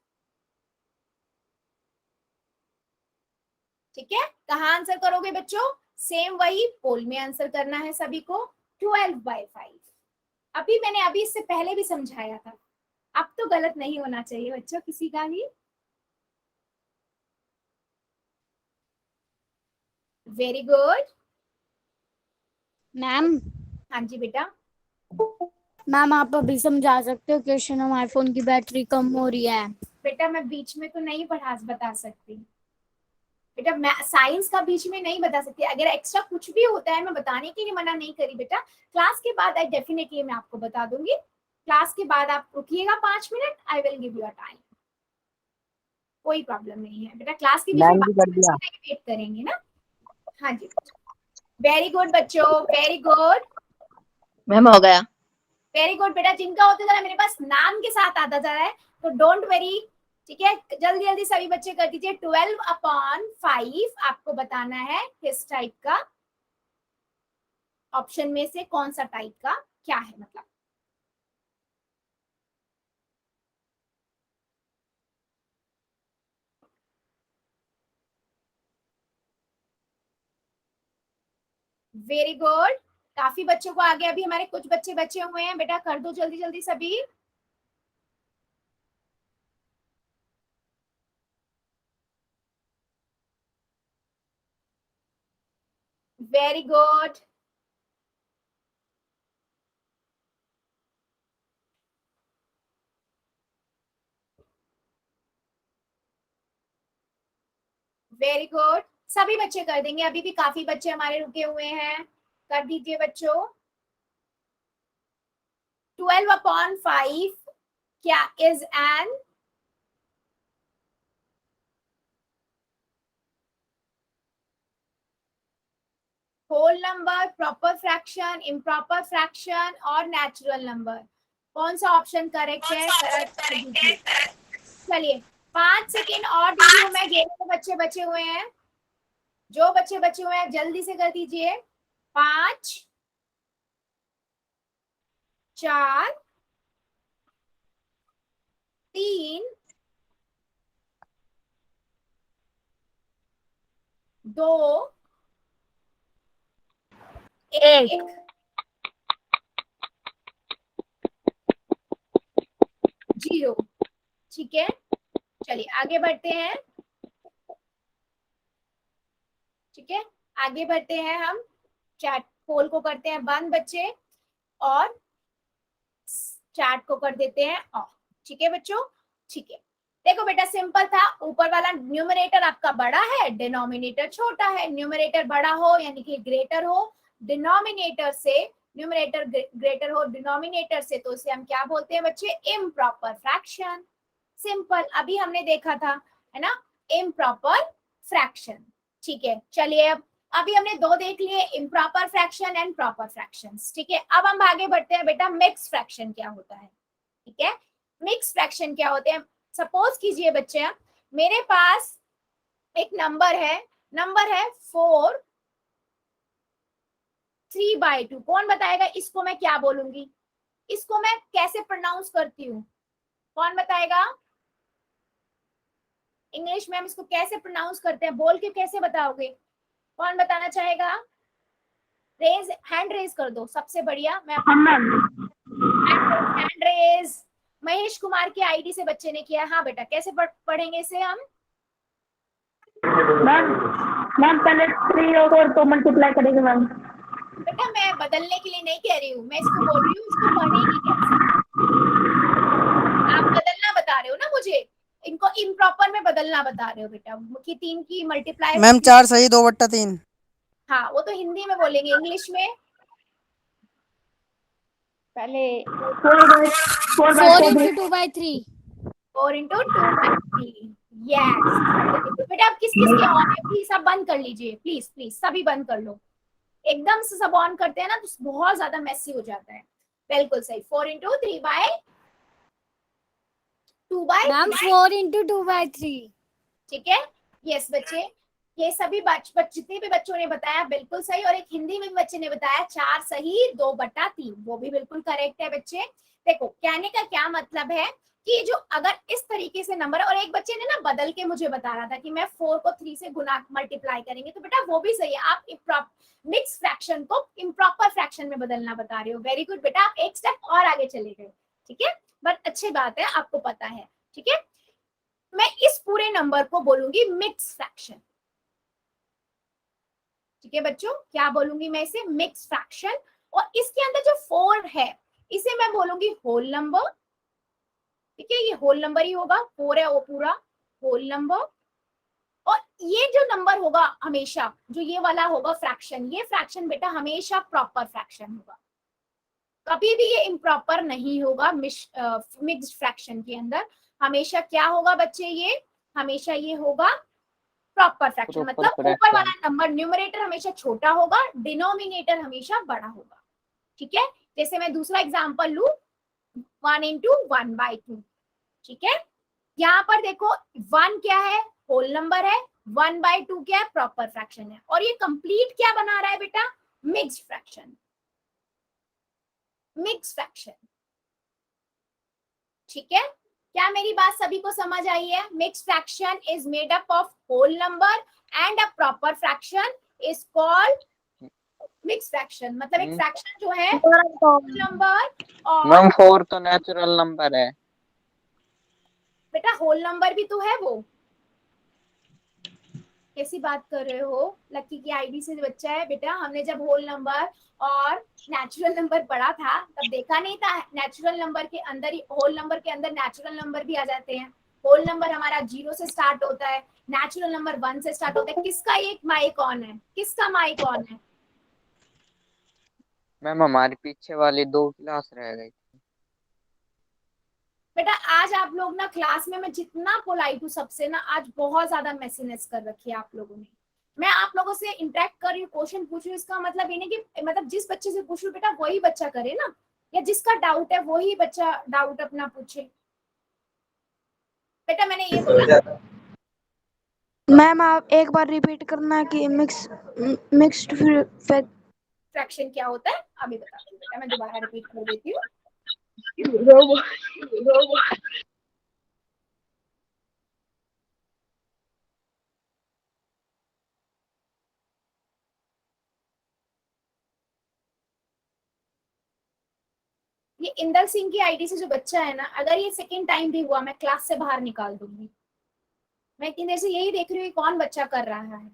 ठीक है, कहाँ आंसर करोगे बच्चों? सेम वही पोल में आंसर करना है सभी को। 12/5 अभी इससे पहले भी समझाया था, अब तो गलत नहीं होना चाहिए बच्चों किसी का भी। Very good ma'am. हाँ जी बेटा, मैम आप अभी समझा सकते हो क्वेश्चन, हमारे फोन की बैटरी कम हो रही है। बेटा मैं बीच में तो नहीं बता सकती बेटा, मैं साइंस का बीच में नहीं बता सकती। अगर एक्स्ट्रा कुछ भी होता है मैं बताने के लिए मना नहीं करी बेटा, क्लास के बाद आई डेफिनेटली मैं आपको बता दूंगी। क्लास के बाद आप रुकिएगा 5 minute, I will give you a time, कोई प्रॉब्लम नहीं है बेटा। क्लास के बीच में वेट करेंगे ना। हाँ जी, वेरी गुड बच्चों, वेरी गुड। मैम हो गया। वेरी गुड बेटा, जिनका होता है मेरे पास नाम के साथ आता जा रहा है तो डोंट वेरी, ठीक है, जल्दी जल्दी सभी बच्चे कर दीजिए। 12/5 आपको बताना है किस टाइप का, ऑप्शन में से कौन सा टाइप का क्या है मतलब। वेरी गुड, काफी बच्चों को आगे, अभी हमारे कुछ बच्चे बचे हुए हैं बेटा, कर दो जल्दी जल्दी सभी। वेरी गुड, वेरी गुड, सभी बच्चे कर देंगे, अभी भी काफी बच्चे हमारे रुके हुए हैं, कर दीजिए बच्चों। 12/5 क्या is an whole number, proper fraction, improper fraction और नेचुरल नंबर? कौन सा ऑप्शन करेक्ट है? करेक्ट कर दीजिए। चलिए 5 सेकेंड और दे रही हूँ मैं, जो बच्चे बचे हुए हैं, जो बच्चे बचे हुए हैं जल्दी से कर दीजिए। 5 4 3 2 1। जीरो, ठीक है, चलिए आगे बढ़ते हैं, ठीक है, आगे बढ़ते हैं हम, चैट पोल को करते हैं बंद बच्चे और चैट को कर देते हैं ऑफ, ठीक है बच्चों, ठीक है। देखो बेटा सिंपल था, ऊपर वाला न्यूमरेटर आपका बड़ा है, डिनोमिनेटर छोटा है, न्यूमरेटर बड़ा हो यानी कि ग्रेटर हो डिनोमिनेटर से, न्यूमरेटर ग्रेटर हो डिनोमिनेटर से, तो इसे हम क्या बोलते हैं बच्चे? Improper fraction. सिंपल, अभी हमने देखा था, है ना, इम्प्रॉपर फ्रैक्शन, ठीक है। चलिए अब अभी हमने दो देख लिए, improper fraction and proper fractions, ठीक है। अब हम आगे बढ़ते हैं बेटा, मिक्स फ्रैक्शन क्या होता है, ठीक है। मिक्स फ्रैक्शन क्या होते हैं? सपोज कीजिए बच्चे, मेरे पास एक नंबर है 4 3/2। कौन बताएगा इसको मैं क्या बोलूंगी, इसको मैं कैसे प्रोनाउंस करती हूँ? कौन बताएगा? इंग्लिश में हम इसको कैसे प्रोनाउंस करते हैं, बोल के कैसे बताओगे? कौन बताना चाहेगा? रेज हैंड रेज कर दो, सबसे बढ़िया। मैं हैंड रेज, महेश कुमार की आईडी से बच्चे ने किया। हाँ बेटा, कैसे पढ़ेंगे इसे हम? मैम पहले 3 और 4 को मल्टीप्लाई करेंगे मैम। बेटा मैं बदलने के लिए नहीं कह रही हूँ, मैं इसको बोल रही हूँ इसको पढ़ेगी कैसे। आप बदलना बता रहे हो ना मुझे, इनको इम्प्रॉपर में बदलना बता रहे हो बेटा, कि 3 की मल्टीप्लाई। मैम 4 सही 2/3। हाँ वो तो हिंदी में बोलेंगे, इंग्लिश में पहले 4 into 2/3। 4 into 2/3। यस बेटा, अब किस किस के ऑन है प्लीज सब बंद कर लीजिए, प्लीज प्लीज सभी बंद कर लो, एकदम से सब ऑन करते हैं ना तो बहुत ज्यादा मेसी हो जाता है। बिल्कुल सही, 4 into 3/2/3। Ma'am 4 into 2/3। ठीक है, यस बच्चे, ये सभी जितने भी बच्चों ने बताया बिल्कुल सही, और एक हिंदी में भी बच्चे ने बताया 4 सही 2/3, वो भी बिल्कुल करेक्ट है बच्चे। देखो कहने का क्या मतलब है कि जो अगर इस तरीके से नंबर, और एक बच्चे ने ना बदल के मुझे बता रहा था कि मैं 4 को 3 से गुना मल्टीप्लाई करेंगे, तो बेटा वो भी सही है, आप मिक्स फ्रैक्शन को इम्प्रॉपर फ्रैक्शन में बदलना बता रहे हो। वेरी गुड बेटा, आप एक स्टेप और आगे चले गए, ठीक है, बट अच्छी बात है आपको पता है, ठीक है। मैं इस पूरे नंबर को बोलूंगी मिक्स फ्रैक्शन, ठीक है बच्चों, क्या बोलूंगी मैं इसे? Mix fraction. और इसके अंदर जो 4 है इसे मैं बोलूंगी होल नंबर, ठीक है, ये होल नंबर ही होगा, 4 है वो पूरा होल नंबर। और ये जो नंबर होगा हमेशा, जो ये वाला होगा फ्रैक्शन, ये फ्रैक्शन बेटा हमेशा प्रॉपर फ्रैक्शन होगा, कभी भी ये इम्प्रॉपर नहीं होगा। मिक्स्ड फ्रैक्शन के अंदर हमेशा क्या होगा बच्चे? ये हमेशा ये होगा प्रॉपर फ्रैक्शन, मतलब ऊपर वाला नंबर न्यूमरेटर हमेशा छोटा होगा, डिनोमिनेटर हमेशा बड़ा होगा, ठीक है। जैसे मैं दूसरा एग्जांपल लू 1 इंटू 1/2, ठीक है। यहाँ पर देखो 1 क्या है, होल नंबर है, 1/2 क्या है, प्रॉपर फ्रैक्शन है, और ये कंप्लीट क्या बना रहा है बेटा, मिक्स्ड फ्रैक्शन, मिक्स्ड फ्रैक्शन, ठीक है। क्या मेरी बात सभी को समझ आई है? Mixed fraction is made up of whole number and a proper fraction is called mixed fraction. मतलब एक फ्रैक्शन जो है होल नंबर और मैम 4 तो नेचुरल नंबर है। बेटा होल नंबर भी तो है, वो कैसी बात कर रहे हो? लकी की आईडी से बच्चा है बेटा, हमने जब होल नंबर और नेचुरल नंबर पढ़ा था तब देखा नहीं था नेचुरल नंबर के अंदर ही, होल नंबर के अंदर नेचुरल नंबर भी आ जाते हैं। होल नंबर हमारा 0 से स्टार्ट होता है, नेचुरल नंबर 1 से स्टार्ट होता है। किसका एक माइक ऑन है, किसका माइक ऑन है? मैम हमारी पीछे वाली 2 क्लास रह गई। बेटा आज आप लोग ना क्लास में, मैं जितना पोलाइट हूँ सबसे ना, आज बहुत ज्यादा मेसीनेस कर रखी है आप लोगों ने। मैं आप लोगों से इंटरेक्ट कर रही हूँ, क्वेश्चन पूछ रही हूँ, इसका मतलब ये नहीं कि मतलब जिस बच्चे से पूछ रही हूँ बेटा वही बच्चा करे ना, या जिसका डाउट है वही बच्चा डाउट अपना पूछे। बेटा मैंने ये बोला, मैम आप एक बार रिपीट करना कि मिक्स्ड फ्रैक्शन क्या होता है अभी बताती हूँ बेटा, मैं दोबारा रिपीट कर देती हूँ। ये इंदर सिंह की आईडी से जो बच्चा है ना, अगर ये सेकंड टाइम भी हुआ मैं क्लास से बाहर निकाल दूंगी। मैं इतनी देर से यही देख रही हूँ कौन बच्चा कर रहा है।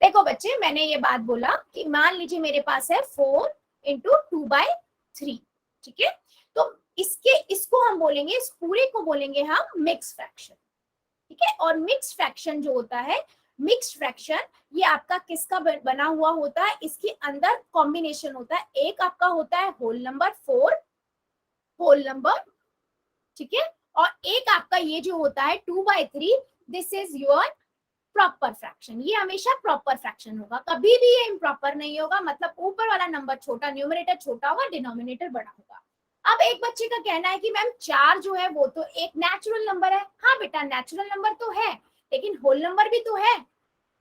देखो बच्चे, मैंने ये बात बोला कि मान लीजिए मेरे पास है 4 इंटू 2/3, ठीक है। तो इसको हम बोलेंगे, इस पूरे को बोलेंगे हम मिक्स फ्रैक्शन, ठीक है। और मिक्स फ्रैक्शन जो होता है, मिक्स्ड फ्रैक्शन ये आपका किसका बना हुआ होता है, इसके अंदर कॉम्बिनेशन होता है। एक आपका होता है होल नंबर 4 होल नंबर, ठीक है, और एक आपका ये जो होता है 2/3, this is your proper fraction. ये हमेशा प्रॉपर फ्रैक्शन होगा, कभी भी ये इम्प्रॉपर नहीं होगा। मतलब ऊपर वाला नंबर छोटा, न्यूमरेटर छोटा होगा, डिनोमिनेटर बड़ा होगा। अब एक बच्चे का कहना है कि मैम 4 जो है वो तो एक नेचुरल नंबर है। हाँ बेटा नेचुरल नंबर तो है, लेकिन होल नंबर भी तो है।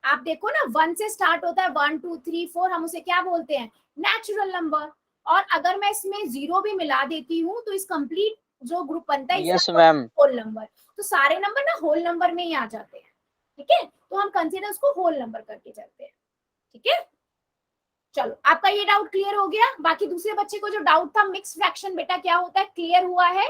आप देखो ना 1 से स्टार्ट होता है, 1 2 3 4, हम उसे क्या बोलते हैं, नेचुरल नंबर। और अगर मैं इसमें 0 भी मिला देती हूँ तो इस कंप्लीट जो ग्रुप बनता है यस मैम। Whole number. तो सारे नंबर ना होल नंबर में ही आ जाते हैं, ठीक है। तो हम कंसीडर उसको होल नंबर करके चलते हैं, ठीक है। चलो आपका ये डाउट क्लियर हो गया। बाकी दूसरे बच्चे को जो डाउट था मिक्स फ्रैक्शन बेटा क्या होता है, क्लियर हुआ है।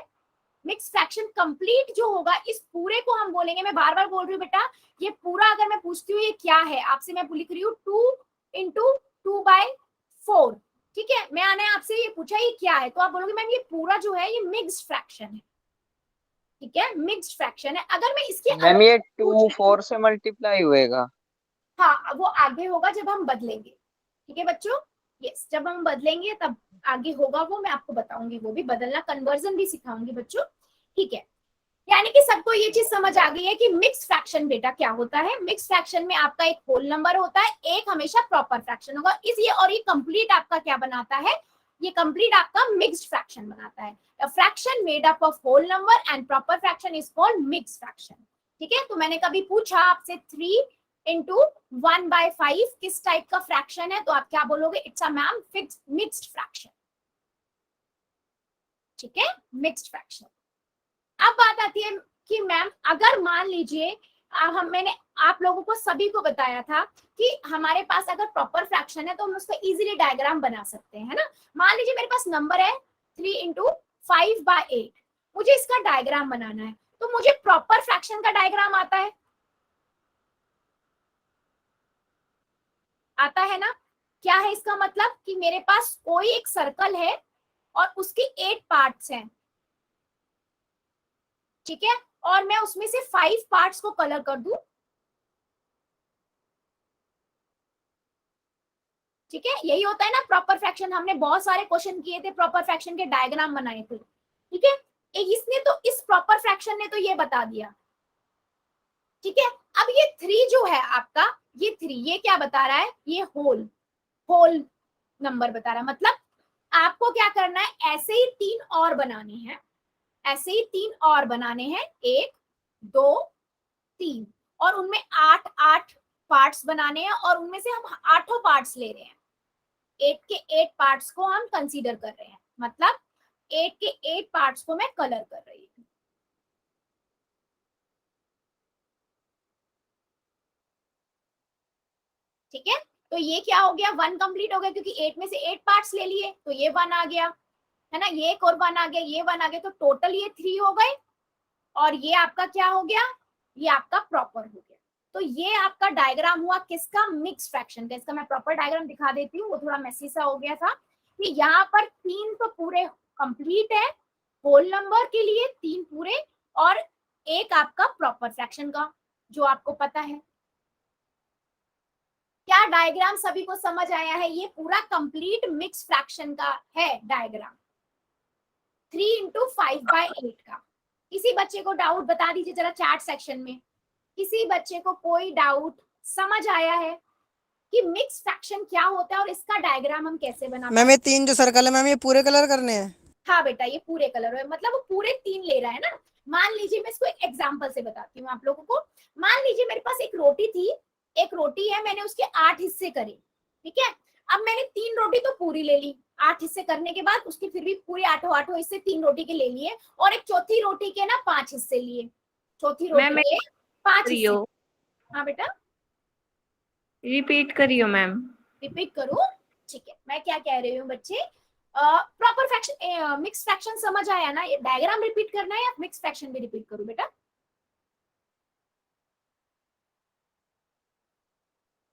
मिक्स फ्रैक्शन कंप्लीट जो होगा, इस पूरे को हम बोलेंगे, मैं बार बार बोल रही हूँ बेटा, ये पूरा अगर मैं पूछती हूँ ये क्या है आपसे, मैं लिख रही हूँ 2 इंटू 2/4, ठीक है। मैंने आपसे ये पूछा ये क्या है, तो आप बोलोगे मैम ये पूरा जो है ये मिक्स्ड फ्रैक्शन है, ठीक है, मिक्स्ड फ्रैक्शन है। अगर मैं इसके मैम ये 2 4 से मल्टीप्लाई होएगा। हाँ वो आगे होगा जब हम बदलेंगे, ठीक है बच्चों। यस, जब हम बदलेंगे तब आगे होगा, वो मैं आपको बताऊंगी, वो भी बदलना, कन्वर्जन भी सिखाऊंगी बच्चों, ठीक है। यानी कि सबको ये चीज समझ आ गई है कि मिक्स फ्रैक्शन बेटा क्या होता है। मिक्स फ्रैक्शन में आपका एक होल नंबर होता है, एक हमेशा प्रॉपर फ्रैक्शन होगा। इसलिए और ये कंप्लीट आपका क्या बनाता है, ये कंप्लीट आपका मिक्स्ड फ्रैक्शन बनाता है। A fraction made up of whole number and proper fraction is called mixed fraction, ठीक है। तो मैंने कभी पूछा आपसे 3 इंटू 1/5 किस टाइप का फ्रैक्शन है, तो आप क्या बोलोगे, it's a ma'am fixed mixed fraction, ठीक है, मिक्स्ड फ्रैक्शन। अब बात आती है कि मैम अगर मान लीजिए मैंने आप लोगों को सभी को बताया था कि हमारे पास अगर प्रॉपर फ्रैक्शन है तो हम उसका इजीली डायग्राम बना सकते हैं, है ना। मान लीजिए मेरे पास नंबर है 3 इंटू 5/8, मुझे इसका डायग्राम बनाना है, तो मुझे प्रॉपर फ्रैक्शन का डायग्राम आता है, आता है ना। क्या है इसका मतलब कि मेरे पास कोई एक सर्कल है और उसके 8 पार्ट्स हैं, ठीक है, और मैं उसमें से 5 पार्ट्स को कलर कर दूं, ठीक है। यही होता है ना प्रॉपर फ्रैक्शन। हमने बहुत सारे क्वेश्चन किए थे, प्रॉपर फ्रैक्शन के डायग्राम बनाए थे, ठीक है। इसने तो इस प्रॉपर फ्रैक्शन ने तो ये बता दिया, ठीक है। अब ये 3 जो है आपका, ये 3 ये क्या बता रहा है, ये होल होल नंबर बता रहा है। मतलब आपको क्या करना है, ऐसे ही 3 और बनाने हैं, ऐसे ही 3 और बनाने हैं, 1 2 3, और उनमें 8 8 पार्ट्स बनाने हैं, और उनमें से हम 8 पार्ट्स ले रहे हैं। 8 के 8 पार्ट्स को हम कंसीडर कर रहे हैं, मतलब 8 के 8 पार्ट्स को मैं कलर कर रही हूँ। ठीक है, तो ये क्या हो गया, 1 कंप्लीट हो गया, क्योंकि 8 में से 8 पार्ट्स ले लिए, तो ये 1 आ गया, है ना, ये एक और 1 आ गया, ये 1 आ गया, तो टोटल ये 3 हो गए, और ये आपका क्या हो गया, ये आपका प्रॉपर हो गया। तो ये आपका डायग्राम हुआ किसका, मिक्स फ्रैक्शन का। इसका मैं प्रॉपर डायग्राम दिखा देती हूँ, वो थोड़ा मेसी सा हो गया था। कि यहाँ पर 3 तो पूरे कंप्लीट है होल नंबर के लिए, 3 पूरे, और एक आपका प्रॉपर फ्रैक्शन का, जो आपको पता है। क्या डायग्राम सभी को समझ आया है? ये पूरा कंप्लीट मिक्स फ्रैक्शन का है डायग्राम, 3 into 5/8 का। किसी बच्चे को डाउट बता दीजिए जरा चैट सेक्शन में, किसी बच्चे को कोई डाउट समझ आया है कि मिक्स फ्रैक्शन क्या होता है और इसका डायग्राम हम कैसे बनाते हैं? मैम ये 3 जो सर्कल है मैम, ये पूरे कलर करने हैं? हाँ बेटा, ये पूरे कलर है, मतलब वो पूरे 3 ले रहा है ना। मान लीजिए, मैं इसको एक एग्जांपल से बताती हूँ आप लोगों को। मान लीजिए मेरे पास एक रोटी थी, एक रोटी है, मैंने उसके 8 हिस्से करे, ठीक है। अब मैंने 3 रोटी तो पूरी ले ली, 8 हिस्से करने के बाद उसके फिर भी पूरे 8 हिस्से 3 रोटी के ले लिए, और एक चौथी रोटी के ना 5 हिस्से लिए, चौथी रोटी के 5 हिस्से। हाँ बेटा, रिपीट करियो मैम। रिपीट करूं? ठीक है, मैं क्या कह रही हूँ बच्चे, प्रॉपर फ्रैक्शन, मिक्स फ्रैक्शन समझ आया ना? ये डायग्राम रिपीट करना है या मिक्स फ्रैक्शन भी रिपीट करूं बेटा?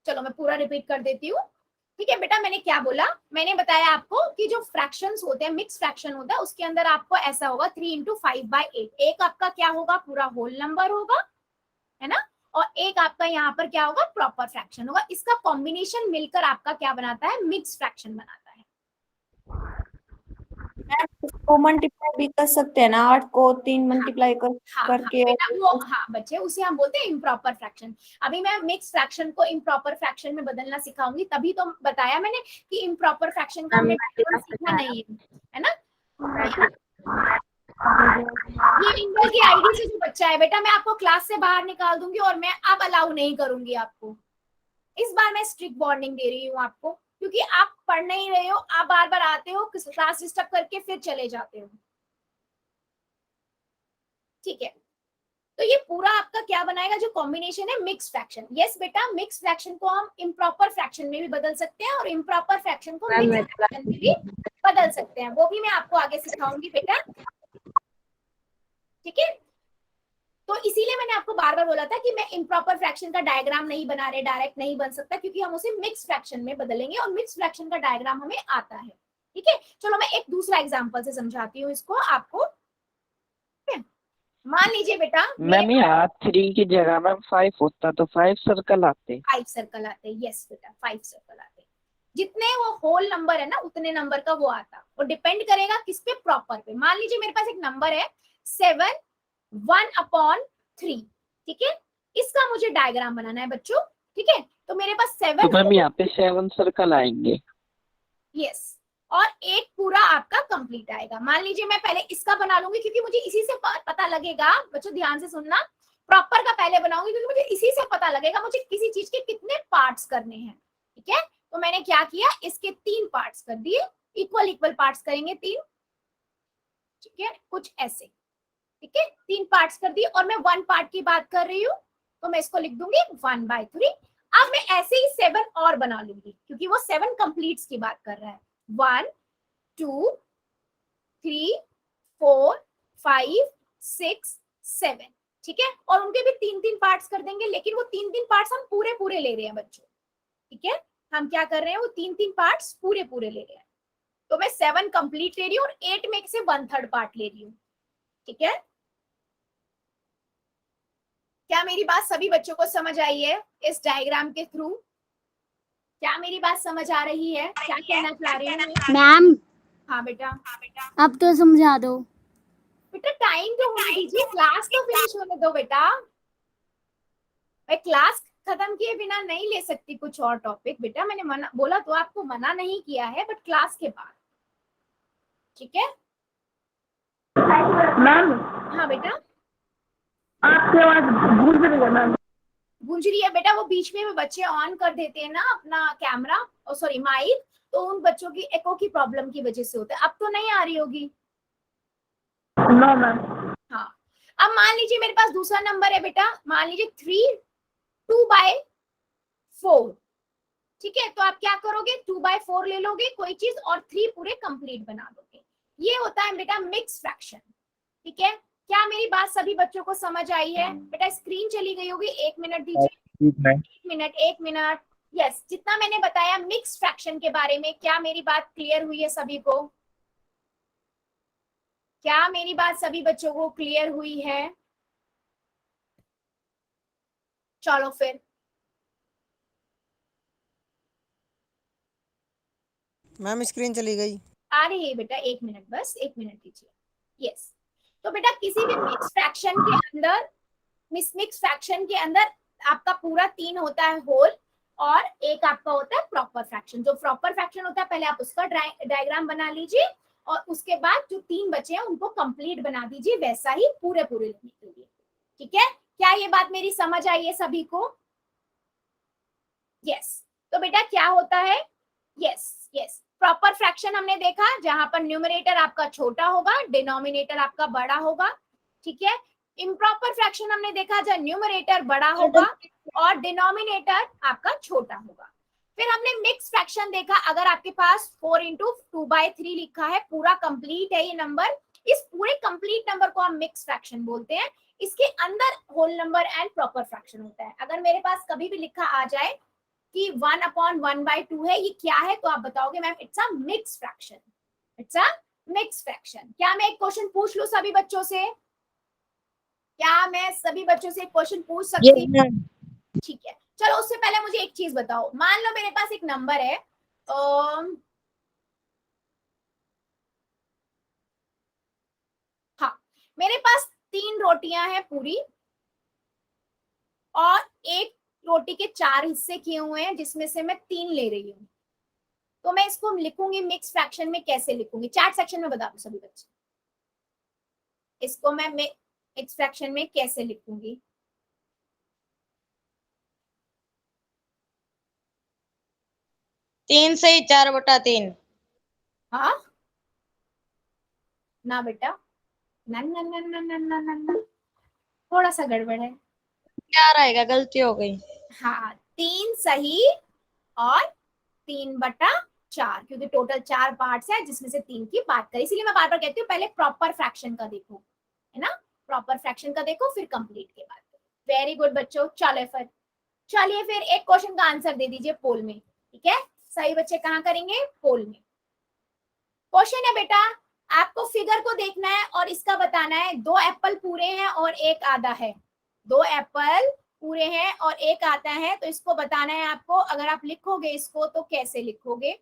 चलो मैं पूरा रिपीट कर देती हूँ। ठीक है बेटा, मैंने क्या बोला, मैंने बताया आपको कि जो फ्रैक्शंस होते हैं, मिक्स फ्रैक्शन होता है, उसके अंदर आपको ऐसा होगा 3 into 5/8। एक आपका क्या होगा, पूरा होल नंबर होगा, है ना, और एक आपका यहाँ पर क्या होगा, प्रॉपर फ्रैक्शन होगा। इसका कॉम्बिनेशन मिलकर आपका क्या बनाता है, मिक्स फ्रैक्शन बनाता है। इसको मल्टीप्लाई भी कर सकते हैं ना, 8 को 3 मल्टीप्लाई करके। बेटा वो, हाँ बच्चे, उसे हम बोलते हैं इम्प्रॉपर फ्रैक्शन। अभी मैं मिक्स फ्रैक्शन को इम्प्रॉपर फ्रैक्शन में बदलना सिखाऊंगी, तभी तो बताया मैंने कि इम्प्रॉपर फ्रैक्शन का हमने सीखा नहीं है ना। ये इंगल की आईडी से जो बच्चा है बेटा, मैं आपको क्लास से बाहर निकाल दूंगी, और मैं अब अलाउ नहीं करूंगी आपको। इस बार मैं स्ट्रिक्ट वार्निंग दे रही हूँ आपको, क्योंकि आप पढ़ नहीं रहे हो, आप बार बार आते हो, क्लास डिस्टर्ब करके फिर चले जाते हो। ठीक है, तो ये पूरा आपका क्या बनाएगा, जो कॉम्बिनेशन है मिक्स फ्रैक्शन। यस बेटा, मिक्स फ्रैक्शन को हम इम्प्रॉपर फ्रैक्शन में भी बदल सकते हैं, और इम्प्रॉपर फ्रैक्शन को मिक्स फ्रैक्शन में भी बदल सकते हैं, वो भी मैं आपको आगे सिखाऊंगी बेटा। ठीक है, तो इसीलिए मैंने आपको बार बार बोला था कि मैं इम्प्रॉपर फ्रैक्शन का डायग्राम नहीं बना रहे, डायरेक्ट नहीं बन सकता, क्योंकि हम उसे मिक्स फ्रैक्शन में बदलेंगे, और मिक्स फ्रैक्शन का डायग्राम हमें आता है। ठीक है, चलो मैं एक दूसरा एग्जांपल से समझाती हूँ इसको आपको। मान लीजिए बेटा, मैम यहाँ 3 की जगह में 5 होता तो 5 सर्कल आते। 5 सर्कल आते, यस बेटा, 5 सर्कल आते। जितने वो होल नंबर है ना, उतने नंबर का वो आता, और डिपेंड करेगा किस पे, प्रॉपर पे। मान लीजिए मेरे पास एक नंबर है 7 1/3, ठीक है, इसका मुझे डायग्राम बनाना है बच्चों। ठीक है, तो मेरे पास 7, तो मैम यहाँ पे 7 सर्कल आएंगे। यस, और एक पूरा आपका कंप्लीट आएगा। मान लीजिए मैं पहले इसका बना लूंगी, क्योंकि मुझे इसी से पता लगेगा, बच्चों ध्यान से सुनना, प्रॉपर का पहले बनाऊंगी, क्योंकि मुझे इसी से पता लगेगा मुझे किसी चीज के कितने पार्ट्स करने हैं। ठीक है, तो मैंने क्या किया, इसके 3 पार्ट्स कर दिए, इक्वल इक्वल पार्ट्स करेंगे 3। ठीक है, कुछ ऐसे, ठीक है, 3 पार्ट्स कर दिए, और मैं 1 पार्ट की बात कर रही हूँ, तो मैं इसको लिख दूंगी 1/3। अब मैं ऐसे ही 7 और बना लूंगी, क्योंकि वो 7 कंप्लीट्स की बात कर रहा है। 1 2 3 4 5 6 7, ठीक है, और उनके भी 3-3 पार्ट्स कर देंगे, लेकिन वो 3-3 पार्ट्स हम पूरे पूरे ले रहे हैं बच्चों। ठीक है, हम क्या कर रहे हैं, वो 3-3 पार्ट्स पूरे पूरे ले रहे हैं। तो मैं 7 कंप्लीट ले रही हूँ, और 8 में से 1/3 पार्ट ले रही हूँ। ठीक है, क्या मेरी बात सभी बच्चों को समझ आई है इस डायग्राम के थ्रू? क्या मेरी बात समझ आ रही है, क्या कहना चाह रही हूँ मैम? हाँ बेटा, अब तो समझा दो। बेटा टाइम तो होने दीजिए, क्लास तो फिनिश होने दो बेटा। मैं क्लास खत्म किए बिना नहीं ले सकती कुछ और टॉपिक बेटा। मैंने बोला तो आपको मना नहीं किया है, बट क्लास के बाद। ठीक है? मैम हाँ बेटा, आपकी आवाज गूंज रही है मैम। गूंज रही है बेटा, वो बीच में बच्चे ऑन कर देते हैं ना अपना कैमरा और सॉरी माइक, तो उन बच्चों की एको की प्रॉब्लम की वजह से होता है। अब तो नहीं आ रही होगी? No ma'am. हाँ, अब मान लीजिए मेरे पास दूसरा नंबर है बेटा, मान लीजिए 2/4, ठीक है? तो आप क्या करोगे, 2/4 ले लोगे कोई चीज और 3 पूरे कंप्लीट बना दोगे। ये होता है बेटा मिक्स फ्रैक्शन, ठीक है? क्या मेरी बात सभी बच्चों को समझ आई है? बेटा स्क्रीन चली गई होगी, 1 मिनट दीजिए, 1 मिनट। यस, जितना मैंने बताया मिक्स फ्रैक्शन के बारे में, क्या मेरी बात क्लियर हुई है सभी को? क्या मेरी बात सभी बच्चों को क्लियर हुई है? चलो फिर, मैम स्क्रीन चली गई। आ रही है बेटा, 1 मिनट, बस 1 मिनट दीजिए। यस, तो बेटा किसी भी मिक्स फ्रैक्शन के अंदर, मिक्स फ्रैक्शन के अंदर आपका पूरा 3 होता है होल और एक आपका होता है प्रॉपर फ्रैक्शन। जो प्रॉपर फ्रैक्शन होता है पहले आप उसका डायग्राम बना लीजिए और उसके बाद जो 3 बचे हैं उनको कंप्लीट बना दीजिए, वैसा ही पूरे पूरे लिखने के लिए, ठीक है? क्या ये बात मेरी समझ आई है सभी को? यस, तो बेटा क्या होता है, यस यस, प्रॉपर फ्रैक्शन हमने देखा जहां पर न्यूमरेटर आपका छोटा होगा, डिनोमिनेटर आपका बड़ा होगा, ठीक है? इम्प्रॉपर फ्रैक्शन हमने देखा जहां न्यूमरेटर बड़ा होगा और डिनोमिनेटर आपका छोटा होगा। फिर हमने मिक्स फ्रैक्शन देखा, अगर आपके पास 4 इंटू 2/3 लिखा है, पूरा कंप्लीट है ये नंबर, इस पूरे कंप्लीट नंबर को हम मिक्स फ्रैक्शन बोलते हैं। इसके अंदर whole number and proper fraction होता है। अगर मेरे पास कभी भी लिखा आ जाए कि 1/1/2 है, ये क्या है, तो आप बताओगे ma'am it's a mix fraction, it's a mix fraction. क्या मैं एक क्वेश्चन पूछ लूं सभी बच्चों से? क्या मैं सभी बच्चों से एक क्वेश्चन पूछ सकती हूँ? ठीक है, चलो उससे पहले मुझे एक चीज बताओ, मान लो मेरे पास एक नंबर है, हाँ, मेरे पास 3 रोटियां हैं पूरी और एक रोटी के 4 हिस्से किए हुए हैं जिसमें से मैं 3 ले रही हूँ। तो मैं इसको लिखूंगी मिक्स फ्रैक्शन में, कैसे लिखूंगी? चैट सेक्शन में बता दो सभी बच्चे, इसको मैं मिक्स फ्रैक्शन में कैसे लिखूंगी? 3 से 4/3। हाँ ना बेटा, ना ना ना ना ना ना ना ना, थोड़ा सा गड़बड़ है। क्या रहेगा, गलती हो गई। हाँ, 3 सही और 3/4, क्योंकि टोटल 4 पार्ट्स है जिसमें से 3 की बात करें, इसीलिए मैं बार बार कहती हूँ पहले प्रॉपर फ्रैक्शन का देखो, है ना? प्रॉपर फ्रैक्शन का देखो फिर कंप्लीट के बाद। वेरी गुड बच्चों, चलिए फिर एक क्वेश्चन का आंसर दे दीजिए पोल में, ठीक है? सही बच्चे कहाँ करेंगे? पोल में। क्वेश्चन है बेटा, आपको फिगर को देखना है और इसका बताना है, 2 एप्पल पूरे हैं और एक आधा है, 2 एप्पल पूरे हैं और एक आता है, तो इसको बताना है आपको। अगर आप लिखोगे इसको तो कैसे लिखोगे?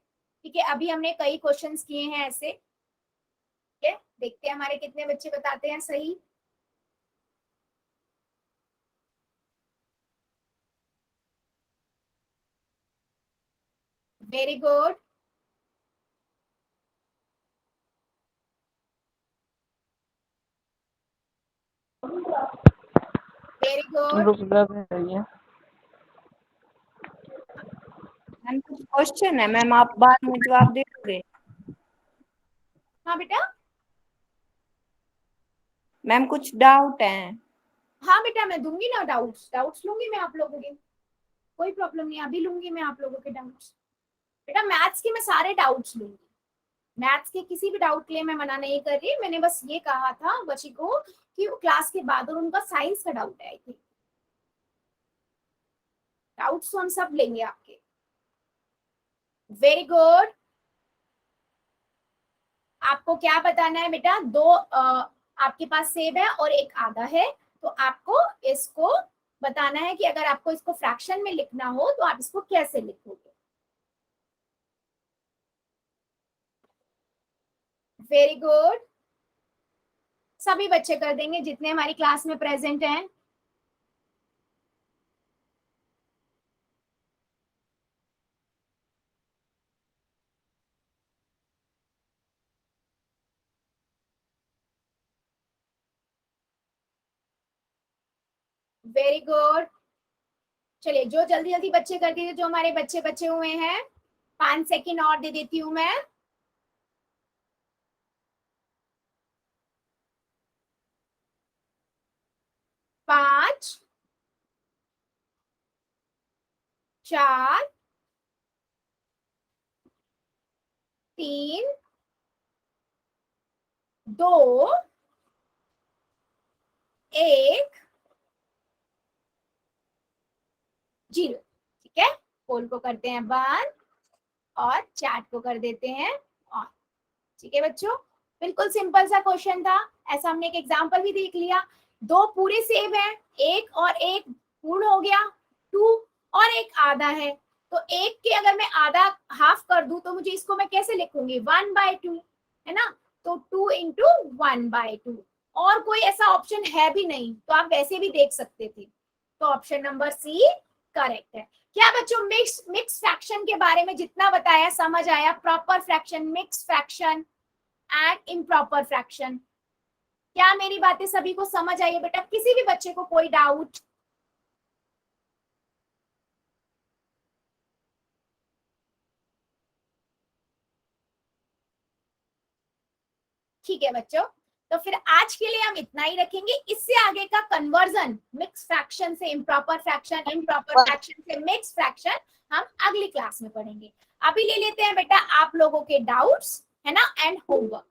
ठीक है, अभी हमने कई क्वेश्चंस किए हैं ऐसे, ठीक है? देखते हैं हमारे कितने बच्चे बताते हैं सही। Very good, very good. रुक जा भैया। मैम कुछ क्वेश्चन है मैम, आप बाद में जवाब दे दोगे? हाँ बेटा, मैम कुछ डाउट है। हाँ बेटा मैं दूंगी ना, डाउट्स लूंगी मैं आप लोगों के, कोई प्रॉब्लम नहीं, अभी लूंगी मैं आप लोगों के डाउट्स। बेटा मैथ्स के मैं सारे डाउट्स लूंगी, मैथ्स के किसी भी डाउट के लिए मैं मना नहीं कर रही। मैंने बस ये कहा था बच्ची को कि वो क्लास के बाद, और उनका साइंस का डाउट है आई थिंक, डाउट्स तो हम सब लेंगे आपके। वेरी गुड, आपको क्या बताना है बेटा? 2 आपके पास सेब है और एक आधा है, तो आपको इसको बताना है कि अगर आपको इसको फ्रैक्शन में लिखना हो तो आप इसको कैसे लिखोगे। वेरी गुड, सभी बच्चे कर देंगे जितने हमारी क्लास में प्रेजेंट हैं। Very good. चलिए जो जल्दी जल्दी बच्चे कर दीजिए, जो हमारे बच्चे बचे हुए हैं, 5 सेकंड और दे देती हूँ मैं। पांच, 4, 3, 2, 1, 0। ठीक है, पोल को करते हैं बंद और चैट को कर देते हैं ऑन। ठीक है बच्चों, बिल्कुल सिंपल सा क्वेश्चन था। ऐसा हमने एक एग्जांपल भी देख लिया। 2 पूरे सेब हैं, 1 और 1 पूर्ण हो गया, 2 और 1 आधा है। तो 1 के अगर मैं आधा हाफ कर दूं तो मुझे इसको मैं कैसे लिखूंगी, 1/2, है ना। तो 2 इंटू 1/2, और कोई ऐसा ऑप्शन है भी नहीं, तो आप वैसे भी देख सकते थे। तो ऑप्शन नंबर सी करेक्ट है। क्या बच्चों मिक्स फ्रैक्शन के बारे में जितना बताया समझ आया? Proper fraction, mix fraction and improper fraction, क्या मेरी बातें सभी को समझ आई है बेटा? किसी भी बच्चे को कोई डाउट? ठीक है बच्चों, तो फिर आज के लिए हम इतना ही रखेंगे। इससे आगे का कन्वर्जन मिक्स फ्रैक्शन से इम्प्रॉपर फ्रैक्शन, इम्प्रॉपर फ्रैक्शन से मिक्स फ्रैक्शन हम अगली क्लास में पढ़ेंगे। अभी ले लेते हैं बेटा आप लोगों के डाउट्स, है ना, एंड होमवर्क।